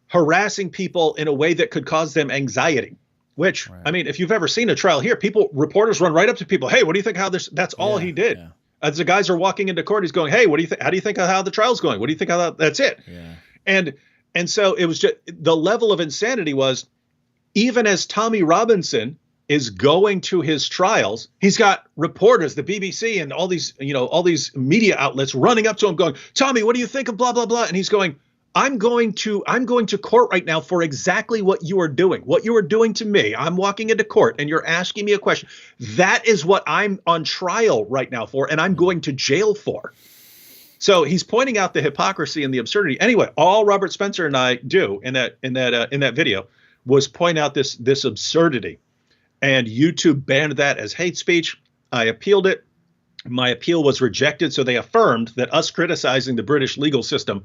harassing people in a way that could cause them anxiety. which, I mean, if you've ever seen a trial here, reporters run right up to people. Hey, what do you think how this, that's all he did. Yeah. As the guys are walking into court, he's going, hey, what do you think? How do you think how the trial's going? What do you think that's it? Yeah. And so it was just, the level of insanity was, even as Tommy Robinson is going to his trials, he's got reporters, the BBC and all these media outlets running up to him going, Tommy, what do you think of blah, blah, blah? And he's going, I'm going to court right now for exactly what you are doing to me. I'm walking into court and you're asking me a question. That is what I'm on trial right now for, and I'm going to jail for. So he's pointing out the hypocrisy and the absurdity. Anyway, all Robert Spencer and I do in that video was point out this absurdity, and YouTube banned that as hate speech. I appealed it. My appeal was rejected. So they affirmed that us criticizing the British legal system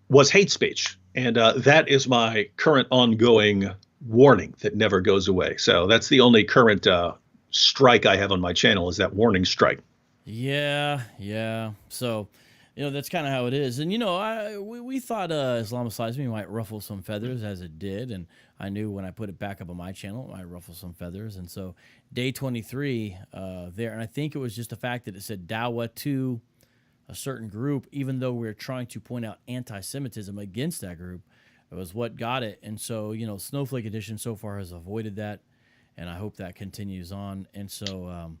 was hate speech. And that is my current ongoing warning that never goes away. So that's the only current strike I have on my channel, is that warning strike. Yeah. So, that's kind of how it is. And, we thought Islamicize Me might ruffle some feathers, as it did. And I knew when I put it back up on my channel, it might ruffle some feathers. And so day 23 there, and I think it was just the fact that it said Dawa to a certain group, even though we're trying to point out anti-Semitism against that group, it was what got it. And so, Snowflake Edition so far has avoided that, and I hope that continues on. And so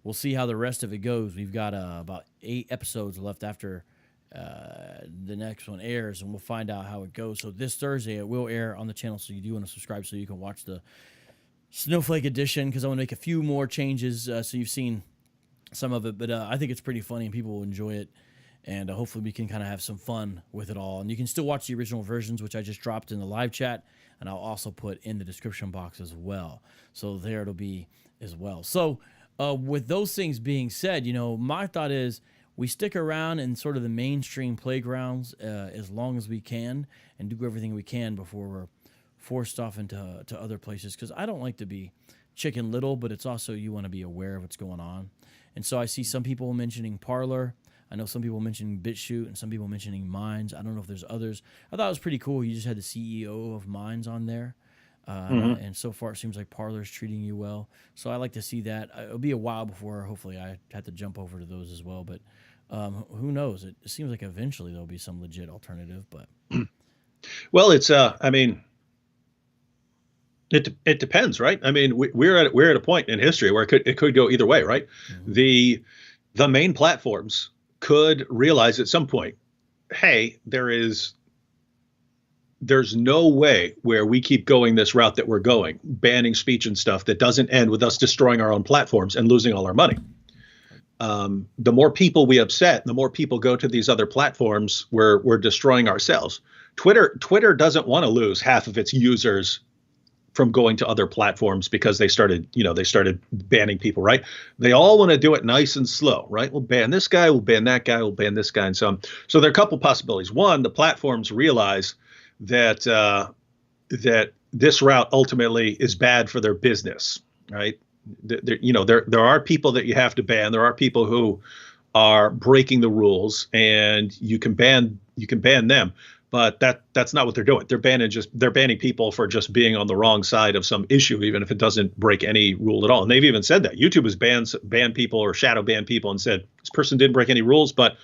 we'll see how the rest of it goes. We've got about 8 episodes left after the next one airs, and we'll find out how it goes. So this Thursday it will air on the channel, so you do want to subscribe so you can watch the Snowflake Edition, because I want to make a few more changes so you've seen some of it. But I think it's pretty funny and people will enjoy it, and hopefully we can kind of have some fun with it all. And you can still watch the original versions, which I just dropped in the live chat, and I'll also put in the description box as well. So there it'll be as well. So with those things being said, my thought is we stick around in sort of the mainstream playgrounds as long as we can, and do everything we can before we're forced off into other places. Because I don't like to be Chicken Little, but it's also, you want to be aware of what's going on. And so I see some people mentioning Parler. I know some people mentioning BitChute, and some people mentioning Minds. I don't know if there's others. I thought it was pretty cool. You just had the CEO of Minds on there. And so far it seems like Parler's treating you well. So I like to see that. It'll be a while before hopefully I have to jump over to those as well. But who knows? It seems like eventually there'll be some legit alternative. But well, it's I mean, it depends, right? I mean, we're at a point in history where it could go either way, right? Mm-hmm. The main platforms could realize at some point, hey, there's no way where we keep going this route that we're going, banning speech and stuff, that doesn't end with us destroying our own platforms and losing all our money. The more people we upset, the more people go to these other platforms, we're destroying ourselves. Twitter doesn't want to lose half of its users from going to other platforms because they started banning people, right? They all want to do it nice and slow, right? We'll ban this guy, we'll ban that guy, we'll ban this guy, and so on. So there are a couple possibilities. One, the platforms realize that that this route ultimately is bad for their business, right? There are people that you have to ban. There are people who are breaking the rules, and you can ban them. But that's not what they're doing. They're banning people for just being on the wrong side of some issue, even if it doesn't break any rule at all. And they've even said that YouTube has banned people or shadow banned people and said this person didn't break any rules, but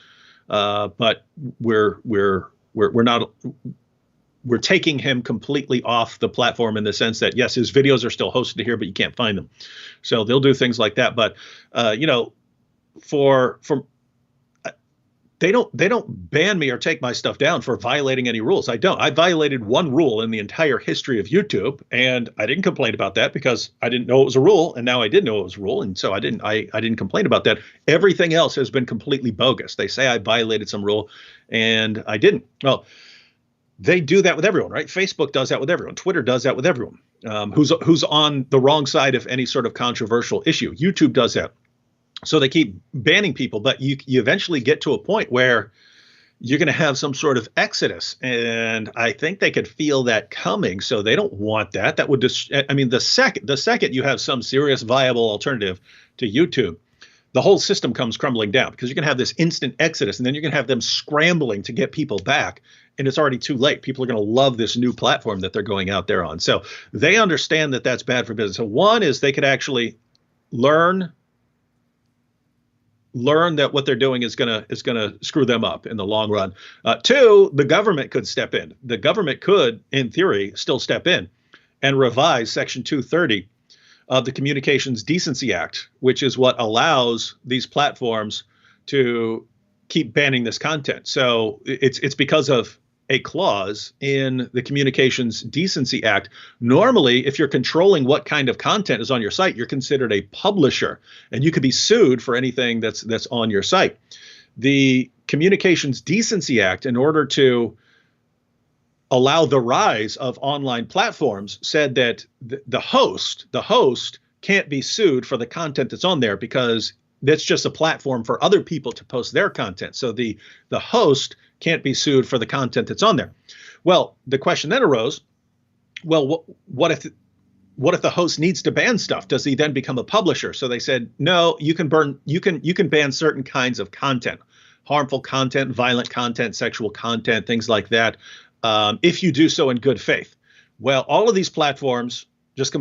we're taking him completely off the platform in the sense that, yes, his videos are still hosted here, but you can't find them. So they'll do things like that. But they don't ban me or take my stuff down for violating any rules. I don't. I violated one rule in the entire history of YouTube, and I didn't complain about that because I didn't know it was a rule, and now I did know it was a rule, and so I didn't complain about that. Everything else has been completely bogus. They say I violated some rule, and I didn't. Well, they do that with everyone, right? Facebook does that with everyone. Twitter does that with everyone who's on the wrong side of any sort of controversial issue. YouTube does that. So they keep banning people, but you eventually get to a point where you're going to have some sort of exodus. And I think they could feel that coming. So they don't want that. That would just, I mean, the second you have some serious viable alternative to YouTube, the whole system comes crumbling down because you're going to have this instant exodus, and then you're going to have them scrambling to get people back. and it's already too late. People are going to love this new platform that they're going out there on. So they understand that that's bad for business. So one is they could actually learn that what they're doing is gonna screw them up in the long run. Two, the government could step in. The government could, in theory, still step in and revise Section 230 of the Communications Decency Act, which is what allows these platforms to keep banning this content. So it's because of a clause in the Communications Decency Act. Normally, if you're controlling what kind of content is on your site, you're considered a publisher, and you could be sued for anything that's on your site. The Communications Decency Act, in order to allow the rise of online platforms, said that the host can't be sued for the content that's on there, because that's just a platform for other people to post their content. So the host can't be sued for the content that's on there. Well, the question then arose, well, what if the host needs to ban stuff? Does he then become a publisher? So they said, no, you can ban certain kinds of content, harmful content, violent content, sexual content, things like that, if you do so in good faith. Well, all of these platforms, just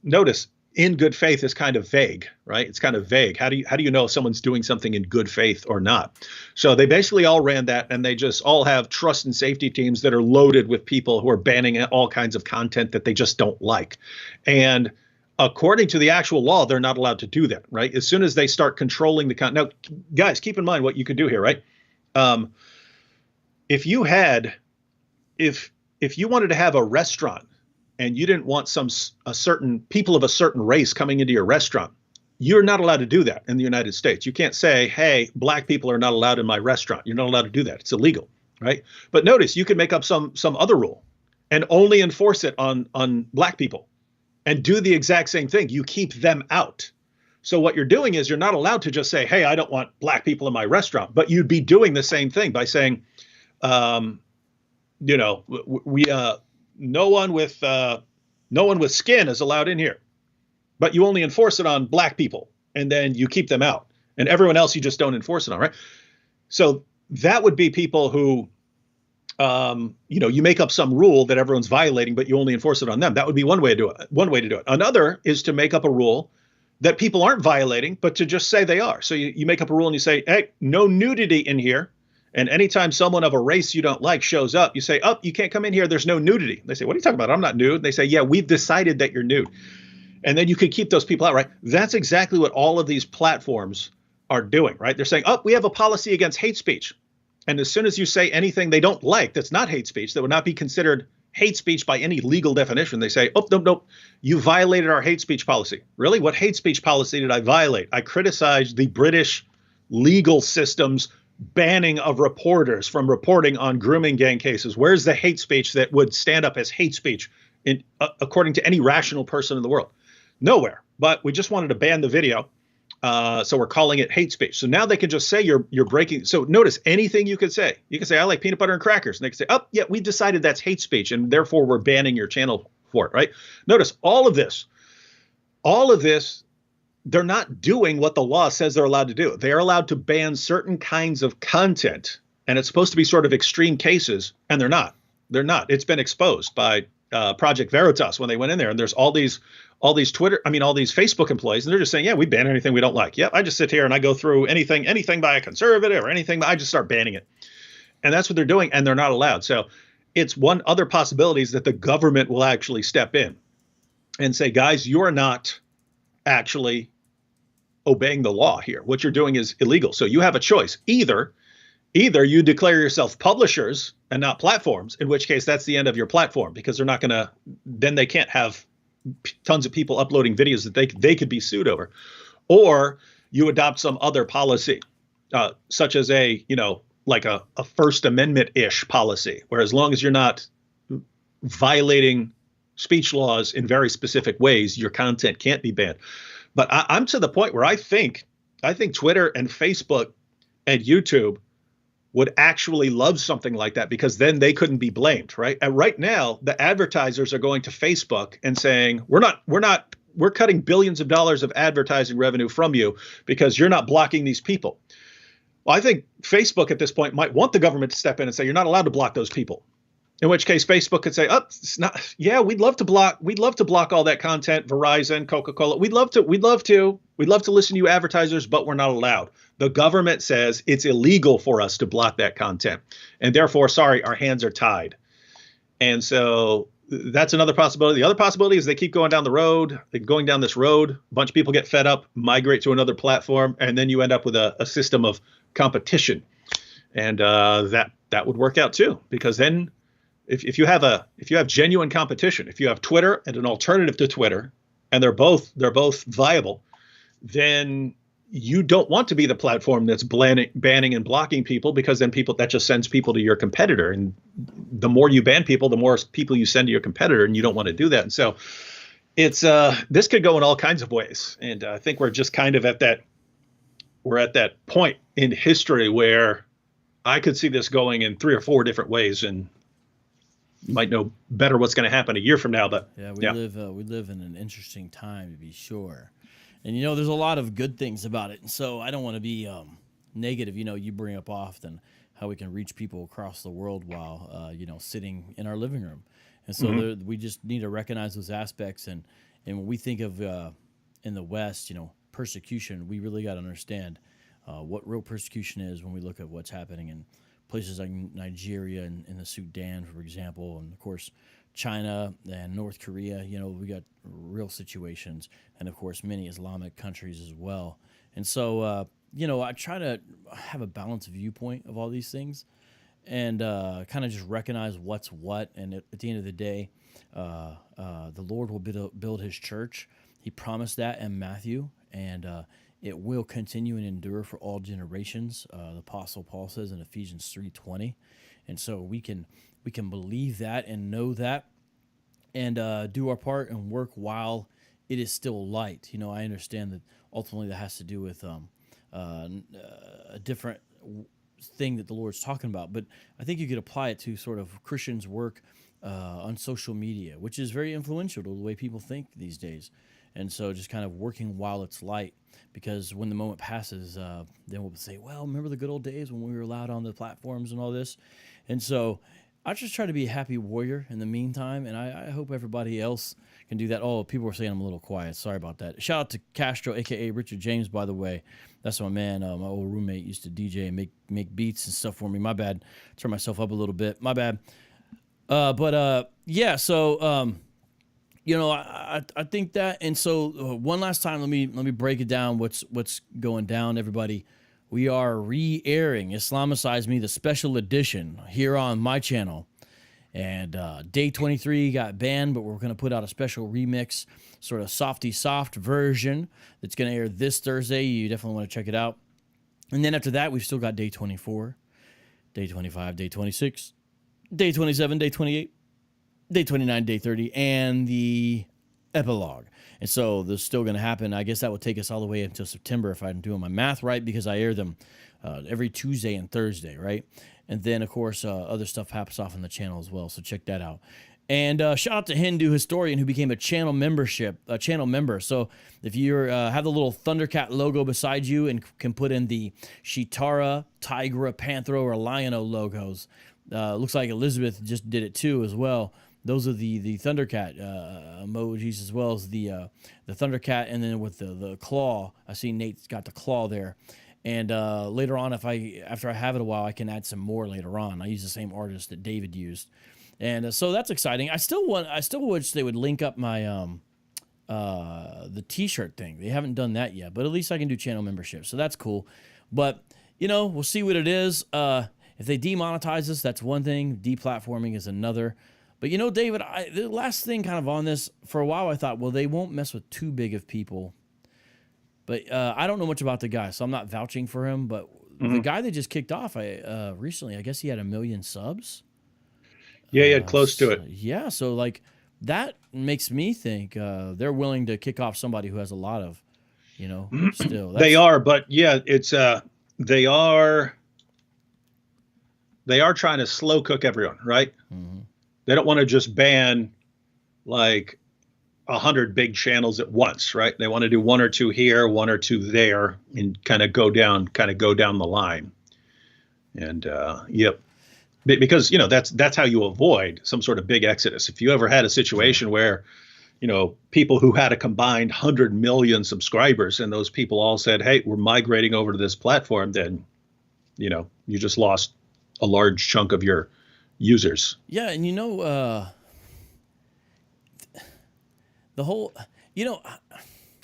notice, in good faith is kind of vague, right? It's kind of vague. How do you know if someone's doing something in good faith or not? So they basically all ran that, and they just all have trust and safety teams that are loaded with people who are banning all kinds of content that they just don't like. And according to the actual law, they're not allowed to do that, right? As soon as they start controlling the content. Now, guys, keep in mind what you could do here, right? If you wanted to have a restaurant, and you didn't want a certain people of a certain race coming into your restaurant, you're not allowed to do that in the United States. You can't say, hey, black people are not allowed in my restaurant. You're not allowed to do that. It's illegal, right? But notice, you can make up some other rule and only enforce it on black people and do the exact same thing. You keep them out. So what you're doing is you're not allowed to just say, hey, I don't want black people in my restaurant, but you'd be doing the same thing by saying, no one with skin is allowed in here, but you only enforce it on black people, and then you keep them out, and everyone else you just don't enforce it on, right? So that would be people who, you make up some rule that everyone's violating, but you only enforce it on them. That would be one way to do it. One way to do it. Another is to make up a rule that people aren't violating, but to just say they are. So you make up a rule and you say, hey, no nudity in here. And anytime someone of a race you don't like shows up, you say, oh, you can't come in here. There's no nudity. They say, what are you talking about? I'm not nude. They say, yeah, we've decided that you're nude. And then you could keep those people out, right? That's exactly what all of these platforms are doing, right? They're saying, oh, we have a policy against hate speech. And as soon as you say anything they don't like that's not hate speech, that would not be considered hate speech by any legal definition, they say, oh, nope, you violated our hate speech policy. Really? What hate speech policy did I violate? I criticized the British legal system's banning of reporters from reporting on grooming gang cases. Where's the hate speech that would stand up as hate speech according to any rational person in the world? Nowhere. But we just wanted to ban the video. So we're calling it hate speech. So now they can just say you're breaking. So notice, anything you could say. You can say, I like peanut butter and crackers. And they can say, oh, yeah, we decided that's hate speech, and therefore we're banning your channel for it, right? Notice all of this, they're not doing what the law says they're allowed to do. They're allowed to ban certain kinds of content, and it's supposed to be sort of extreme cases, and they're not. They're not. It's been exposed by Project Veritas when they went in there, and there's all these Facebook employees, and they're just saying, yeah, we ban anything we don't like. Yeah, I just sit here and I go through anything by a conservative or anything, I just start banning it. And that's what they're doing, and they're not allowed. So it's one other possibility is that the government will actually step in and say, guys, you're not actually obeying the law here. What you're doing is illegal. So you have a choice. Either you declare yourself publishers and not platforms, in which case that's the end of your platform, because they're not going to, then they can't have tons of people uploading videos that they could be sued over. Or you adopt some other policy, such as like a First Amendment-ish policy, where as long as you're not violating speech laws in very specific ways, your content can't be banned. But I'm to the point where I think Twitter and Facebook and YouTube would actually love something like that, because then they couldn't be blamed, right? And right now, the advertisers are going to Facebook and saying, we're cutting billions of dollars of advertising revenue from you because you're not blocking these people. I think Facebook at this point might want the government to step in and say, you're not allowed to block those people. In which case Facebook could say, oh, it's not, yeah, we'd love to block all that content, Verizon, Coca-Cola. We'd love to listen to you advertisers, but we're not allowed. The government says it's illegal for us to block that content. And therefore, sorry, our hands are tied. And so that's another possibility. The other possibility is they keep going down the road, going down this road. A bunch of people get fed up, migrate to another platform, and then you end up with a system of competition. And that would work out too, because then if you have genuine competition, if you have Twitter and an alternative to Twitter, and they're both viable, then you don't want to be the platform that's banning and blocking people, because then that just sends people to your competitor. And the more you ban people, the more people you send to your competitor, and you don't want to do that. And so it's this could go in all kinds of ways. And I think we're just kind of at that point in history where I could see this going in 3 or 4 different ways, and might know better what's going to happen a year from now. But we live in an interesting time, to be sure. And, there's a lot of good things about it. And so I don't want to be negative. You bring up often how we can reach people across the world while, sitting in our living room. And so we just need to recognize those aspects. And when we think of in the West, persecution, we really got to understand what real persecution is when we look at what's happening in places like Nigeria and in the Sudan, for example, and of course China and North Korea. We got real situations, and of course many Islamic countries as well. And so I try to have a balanced viewpoint of all these things, and kind of just recognize what's what. And at the end of the day, the Lord will build His church. He promised that in Matthew, and it will continue and endure for all generations. The Apostle Paul says in Ephesians 3:20. And so we can believe that and know that, and do our part and work while it is still light. I understand that ultimately that has to do with a different thing that the Lord's talking about. But I think you could apply it to sort of Christians' work on social media, which is very influential to the way people think these days. And so just kind of working while it's light, because when the moment passes, then we'll say, well, remember the good old days when we were allowed on the platforms and all this? And so I just try to be a happy warrior in the meantime, and I hope everybody else can do that. Oh, people are saying I'm a little quiet. Sorry about that. Shout out to Castro, a.k.a. Richard James, by the way. That's my man. My old roommate used to DJ and make beats and stuff for me. My bad. Turn myself up a little bit. My bad. Yeah, so... I think that, and so one last time, let me break it down. What's going down, everybody? We are re-airing Islamicize Me, the special edition, here on my channel. And day 23 got banned, but we're going to put out a special remix, sort of softy soft version that's going to air this Thursday. You definitely want to check it out. And then after that, we've still got day 24, day 25, day 26, day 27, day 28. Day 29, day 30, and the epilogue. And so this is still going to happen. I guess that will take us all the way until September if I'm doing my math right, because I air them every Tuesday and Thursday, right? And then, of course, other stuff pops off on the channel as well, so check that out. And shout out to Hindu Historian, who became a channel member. So if you have the little Thundercat logo beside you and can put in the Shitara, Tigra, Panthro, or Lion-O logos, looks like Elizabeth just did it too as well. Those are the Thundercat emojis, as well as the Thundercat, and then with the claw. I see Nate's got the claw there. And later on, after I have it a while, I can add some more later on. I use the same artist that David used, and so that's exciting. I still wish they would link up my the T-shirt thing. They haven't done that yet, but at least I can do channel membership, so that's cool. But we'll see what it is. If they demonetize us, that's one thing. Deplatforming is another. But David, the last thing kind of on this, for a while I thought, well, they won't mess with too big of people. But I don't know much about the guy, so I'm not vouching for him. But the guy that just kicked off recently, I guess he had 1 million subs. Yeah, he had close to it. Yeah, so that makes me think they're willing to kick off somebody who has a lot of, still. They are, but yeah, it's they are trying to slow cook everyone, right? Mm-hmm. They don't want to just ban 100 big channels at once, right? They want to do 1 or 2 here, 1 or 2 there, and kind of go down the line. And yep. Because, that's how you avoid some sort of big exodus. If you ever had a situation where, people who had a combined 100 million subscribers and those people all said, hey, we're migrating over to this platform, then, you just lost a large chunk of your users. Yeah. And, the whole, let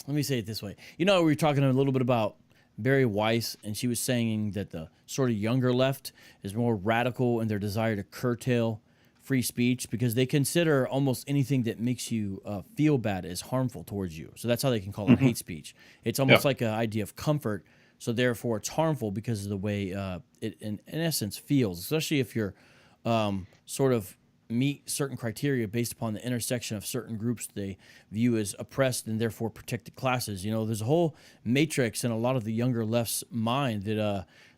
me say it this way. We were talking a little bit about Barry Weiss, and she was saying that the sort of younger left is more radical in their desire to curtail free speech because they consider almost anything that makes you feel bad as harmful towards you. So that's how they can call it hate speech. It's almost like an idea of comfort. So therefore it's harmful because of the way it in essence feels, especially if you're sort of meet certain criteria based upon the intersection of certain groups they view as oppressed and therefore protected classes. There's a whole matrix in a lot of the younger left's mind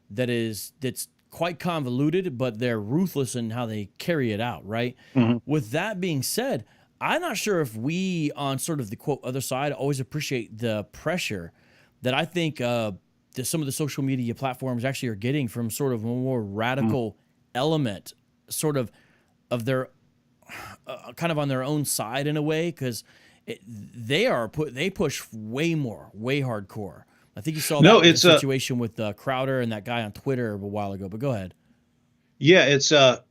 that's quite convoluted, but they're ruthless in how they carry it out, right? With that being said, I'm not sure if we on sort of the quote other side always appreciate the pressure that I think that some of the social media platforms actually are getting from sort of a more radical element, sort of their kind of on their own side in a way, because they push way hardcore. I think you saw that with the situation with Crowder and that guy on Twitter a while ago. But go ahead. Yeah, it's a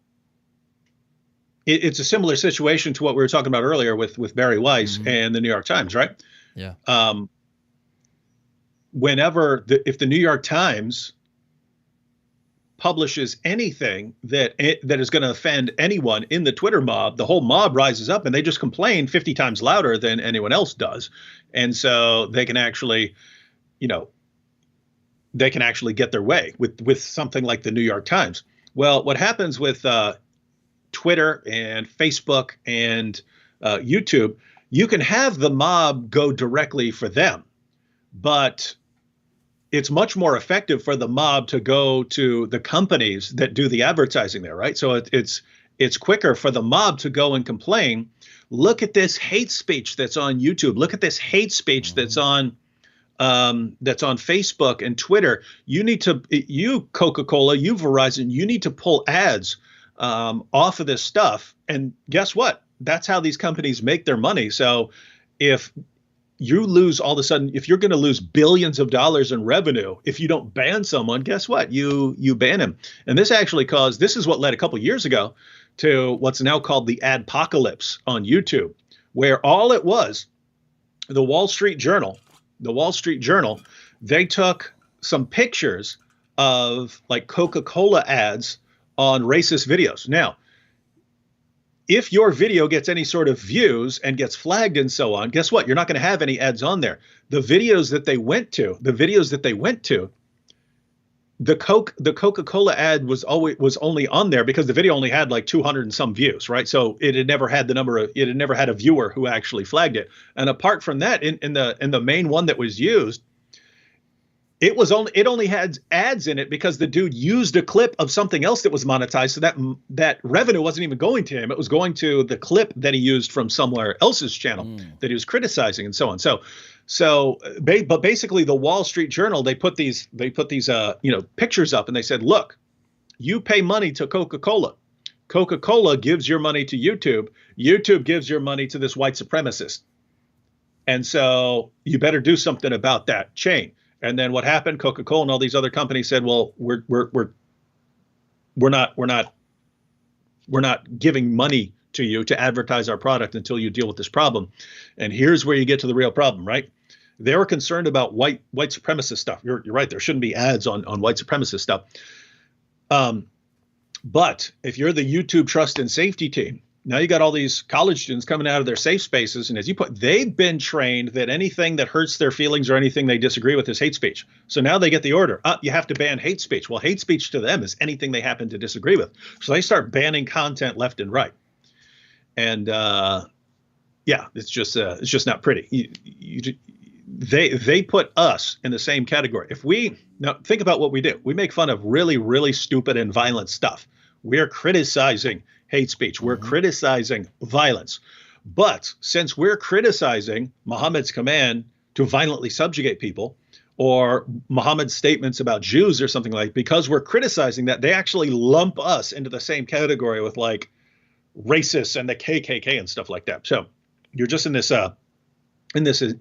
similar situation to what we were talking about earlier with Barry Weiss and the New York Times, right? Yeah. If the New York Times publishes anything that is going to offend anyone in the Twitter mob, the whole mob rises up and they just complain 50 times louder than anyone else does. And so they can actually, get their way with something like the New York Times. Well, what happens with Twitter and Facebook and YouTube, you can have the mob go directly for them, but it's much more effective for the mob to go to the companies that do the advertising there, right? So it's quicker for the mob to go and complain. Look at this hate speech that's on YouTube. Look at this hate speech that's on Facebook and Twitter. You Coca-Cola, you Verizon, you need to pull ads off of this stuff. And guess what? That's how these companies make their money. So if you lose all of a sudden, if you're going to lose billions of dollars in revenue, if you don't ban someone, guess what? You ban him. And this is what led a couple years ago to what's now called the adpocalypse on YouTube, where all it was, the Wall Street Journal, they took some pictures of like Coca-Cola ads on racist videos. Now, if your video gets any sort of views and gets flagged and so on, guess what? You're not going to have any ads on there. The videos that they went to, the Coca-Cola ad was only on there because the video only had like 200 and some views, right? So it had never had a viewer who actually flagged it. And apart from that, in the main one that was used, it only had ads in it because the dude used a clip of something else that was monetized. So that revenue wasn't even going to him. It was going to the clip that he used from somewhere else's channel that he was criticizing and so on. But basically the Wall Street Journal, they put these pictures up and they said, look, you pay money to Coca-Cola. Coca-Cola gives your money to YouTube. YouTube gives your money to this white supremacist. And so you better do something about that chain. And then what happened? Coca-Cola and all these other companies said, "Well, we're not giving money to you to advertise our product until you deal with this problem." And here's where you get to the real problem, right? They were concerned about white supremacist stuff. You're right. There shouldn't be ads on white supremacist stuff. But if you're the YouTube trust and safety team, now you got all these college students coming out of their safe spaces. And as you put, they've been trained that anything that hurts their feelings or anything they disagree with is hate speech. So now they get the order. You have to ban hate speech. Well, hate speech to them is anything they happen to disagree with. So they start banning content left and right. And it's just not pretty. They put us in the same category. Now think about what we do. We make fun of really, really stupid and violent stuff. We're criticizing hate speech. We're criticizing violence. But since we're criticizing Muhammad's command to violently subjugate people, or Muhammad's statements about Jews or something like, because we're criticizing that, they actually lump us into the same category with like racists and the KKK and stuff like that. So you're just in this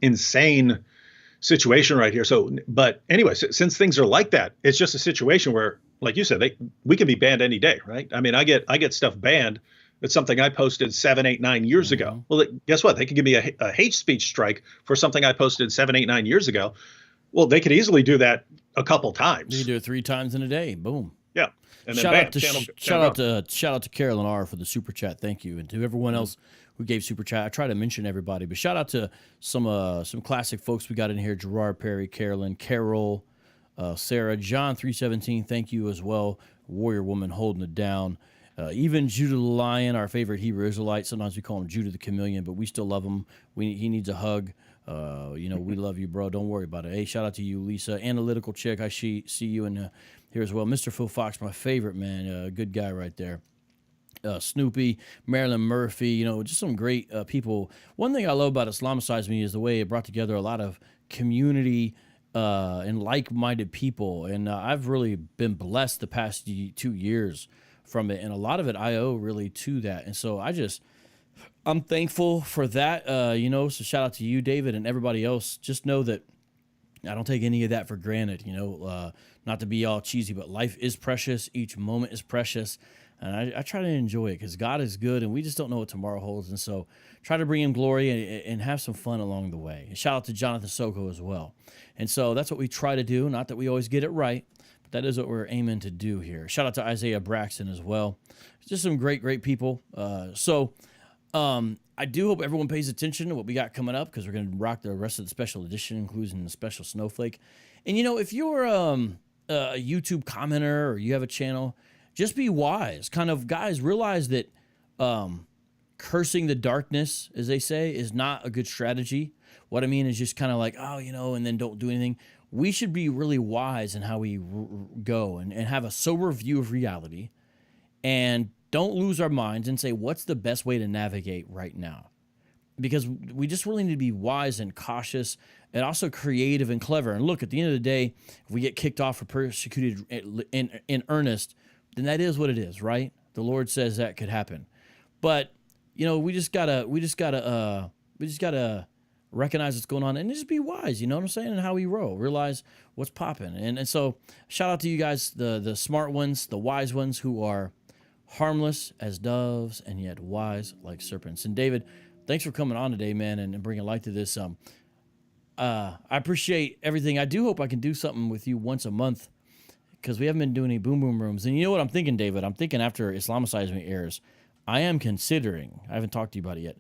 insane situation right here. So, but anyway, since things are like that, it's just a situation where, like you said, we can be banned any day, right? I mean, I get stuff banned. It's something I posted 7, 8, 9 years ago. Well, guess what? They could give me a hate speech strike for something I posted 7, 8, 9 years ago. Well, they could easily do that a couple times. You do it 3 times in a day. Boom. Yeah. And then shout out to Carolyn R for the super chat. Thank you, and to everyone else who gave super chat. I try to mention everybody, but shout out to some classic folks we got in here: Gerard Perry, Carolyn, Carol, Sarah, John 317. Thank you as well. Warrior Woman holding it down. Even Judah the Lion, our favorite Hebrew Israelite. Sometimes we call him Judah the Chameleon, but we still love him. He needs a hug. We love you, bro. Don't worry about it. Hey, shout out to you, Lisa. Analytical chick. I see you in here as well. Mr. Phil Fox, my favorite, man. Good guy right there. Snoopy, Marilyn Murphy, just some great people. One thing I love about Islamicize Me is the way it brought together a lot of community and like-minded people. And I've really been blessed the past 2 years from it. And a lot of it I owe really to that. And so I'm thankful for that, so shout out to you, David, and everybody else. Just know that I don't take any of that for granted, not to be all cheesy, but life is precious. Each moment is precious. And I try to enjoy it because God is good and we just don't know what tomorrow holds. And so try to bring him glory and have some fun along the way. And shout out to Jonathan Soko as well. And so that's what we try to do. Not that we always get it right, but that is what we're aiming to do here. Shout out to Isaiah Braxton as well. Just some great, great people. I do hope everyone pays attention to what we got coming up because we're going to rock the rest of the special edition, including the special snowflake. And, if you're a YouTube commenter or you have a channel, just be wise. Kind of, guys, realize that cursing the darkness, as they say, is not a good strategy. What I mean is just kind of like, and then don't do anything. We should be really wise in how we go and have a sober view of reality and don't lose our minds and say, what's the best way to navigate right now? Because we just really need to be wise and cautious and also creative and clever. And look, at the end of the day, if we get kicked off or persecuted in earnest, then that is what it is, right? The Lord says that could happen. But, we just gotta recognize what's going on and just be wise, you know what I'm saying? And how we roll, realize what's popping. And so shout out to you guys, the smart ones, the wise ones who are harmless as doves and yet wise like serpents. And David, thanks for coming on today, man, and bringing light to this. I appreciate everything. I do hope I can do something with you once a month because we haven't been doing any boom boom rooms. And you know what I'm thinking, David? I'm thinking after Islamicize Me airs, I am considering, I haven't talked to you about it yet,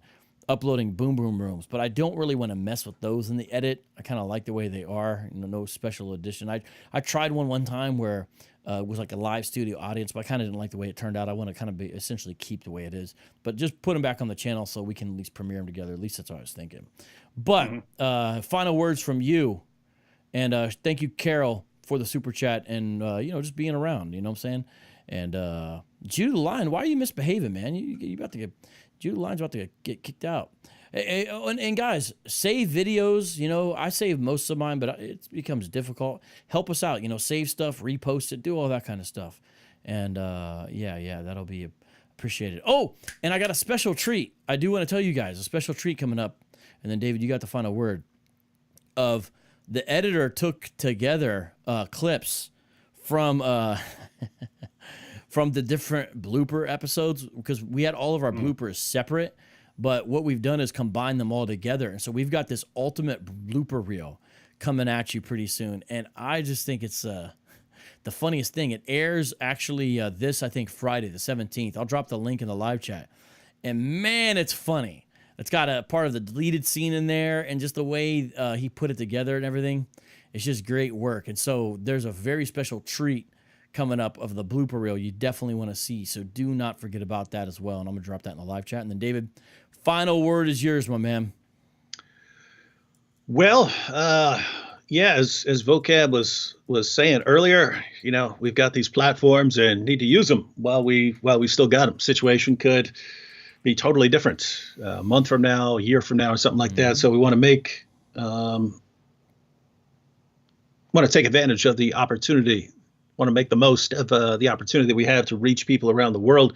uploading boom boom rooms, but I don't really want to mess with those in the edit. I kind of like the way they are, no special edition. I tried one time where it was like a live studio audience, but I kind of didn't like the way it turned out. I want to kind of essentially keep the way it is, but just put them back on the channel so we can at least premiere them together. At least that's what I was thinking. But final words from you, and thank you, Carol, for the super chat and just being around. You know what I'm saying? And Judah the Lion, why are you misbehaving, man? You about to get Judah the Lion's about to get kicked out. And guys, save videos. I save most of mine, but it becomes difficult. Help us out. Save stuff, repost it, do all that kind of stuff. And that'll be appreciated. Oh, and I got a special treat. I do want to tell you guys a special treat coming up. And then David, you got the final word. Of the editor took together clips from from the different blooper episodes because we had all of our bloopers separate. But what we've done is combine them all together. And so we've got this ultimate blooper reel coming at you pretty soon. And I just think it's the funniest thing. It airs actually I think, Friday the 17th. I'll drop the link in the live chat. And, man, it's funny. It's got a part of the deleted scene in there and just the way he put it together and everything. It's just great work. And so there's a very special treat coming up of the blooper reel you definitely want to see. So do not forget about that as well. And I'm going to drop that in the live chat. And then, David, final word is yours, my man. Well, as Vocab was saying earlier, we've got these platforms and need to use them while we still got them. Situation could be totally different a month from now, a year from now, or something like that. So we want to make want to take advantage of the opportunity, want to make the most of the opportunity that we have to reach people around the world.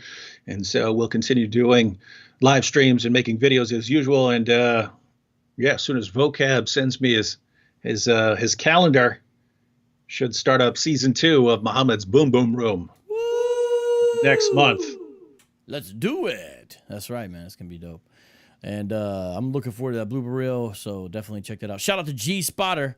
And so we'll continue doing live streams and making videos as usual. And as soon as Vocab sends me his calendar, should start up season 2 of Muhammad's Boom Boom Room next month. Let's do it. That's right, man. It's going to be dope. And I'm looking forward to that blooper reel, so definitely check that out. Shout out to G Spotter.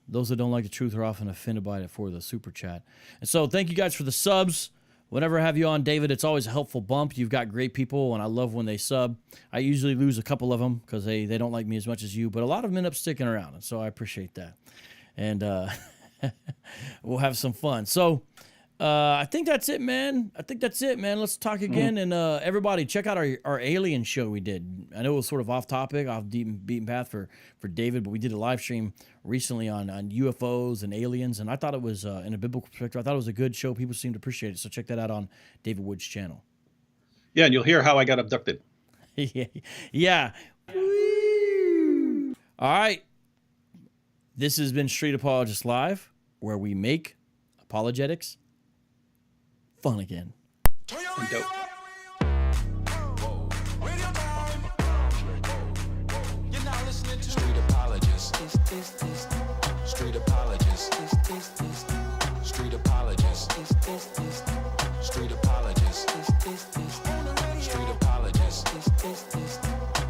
Those that don't like the truth are often offended by it for the super chat. And so thank you guys for the subs. Whenever I have you on, David, it's always a helpful bump. You've got great people, and I love when they sub. I usually lose a couple of them because they don't like me as much as you, but a lot of them end up sticking around, and so I appreciate that. And we'll have some fun. So I think that's it, man. Let's talk again. And everybody, check out our alien show we did. I know it was sort of off topic, off beaten path for David, but we did a live stream recently on UFOs and aliens. And I thought it was, in a biblical perspective, I thought it was a good show. People seemed to appreciate it. So check that out on David Wood's channel. Yeah, and you'll hear how I got abducted. Yeah. All right. This has been Street Apologists Live, where we make apologetics fun again. And dope. Street apologists. Street apologists. Street apologists. Street apologists. Street apologists.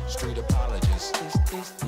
Street apologists.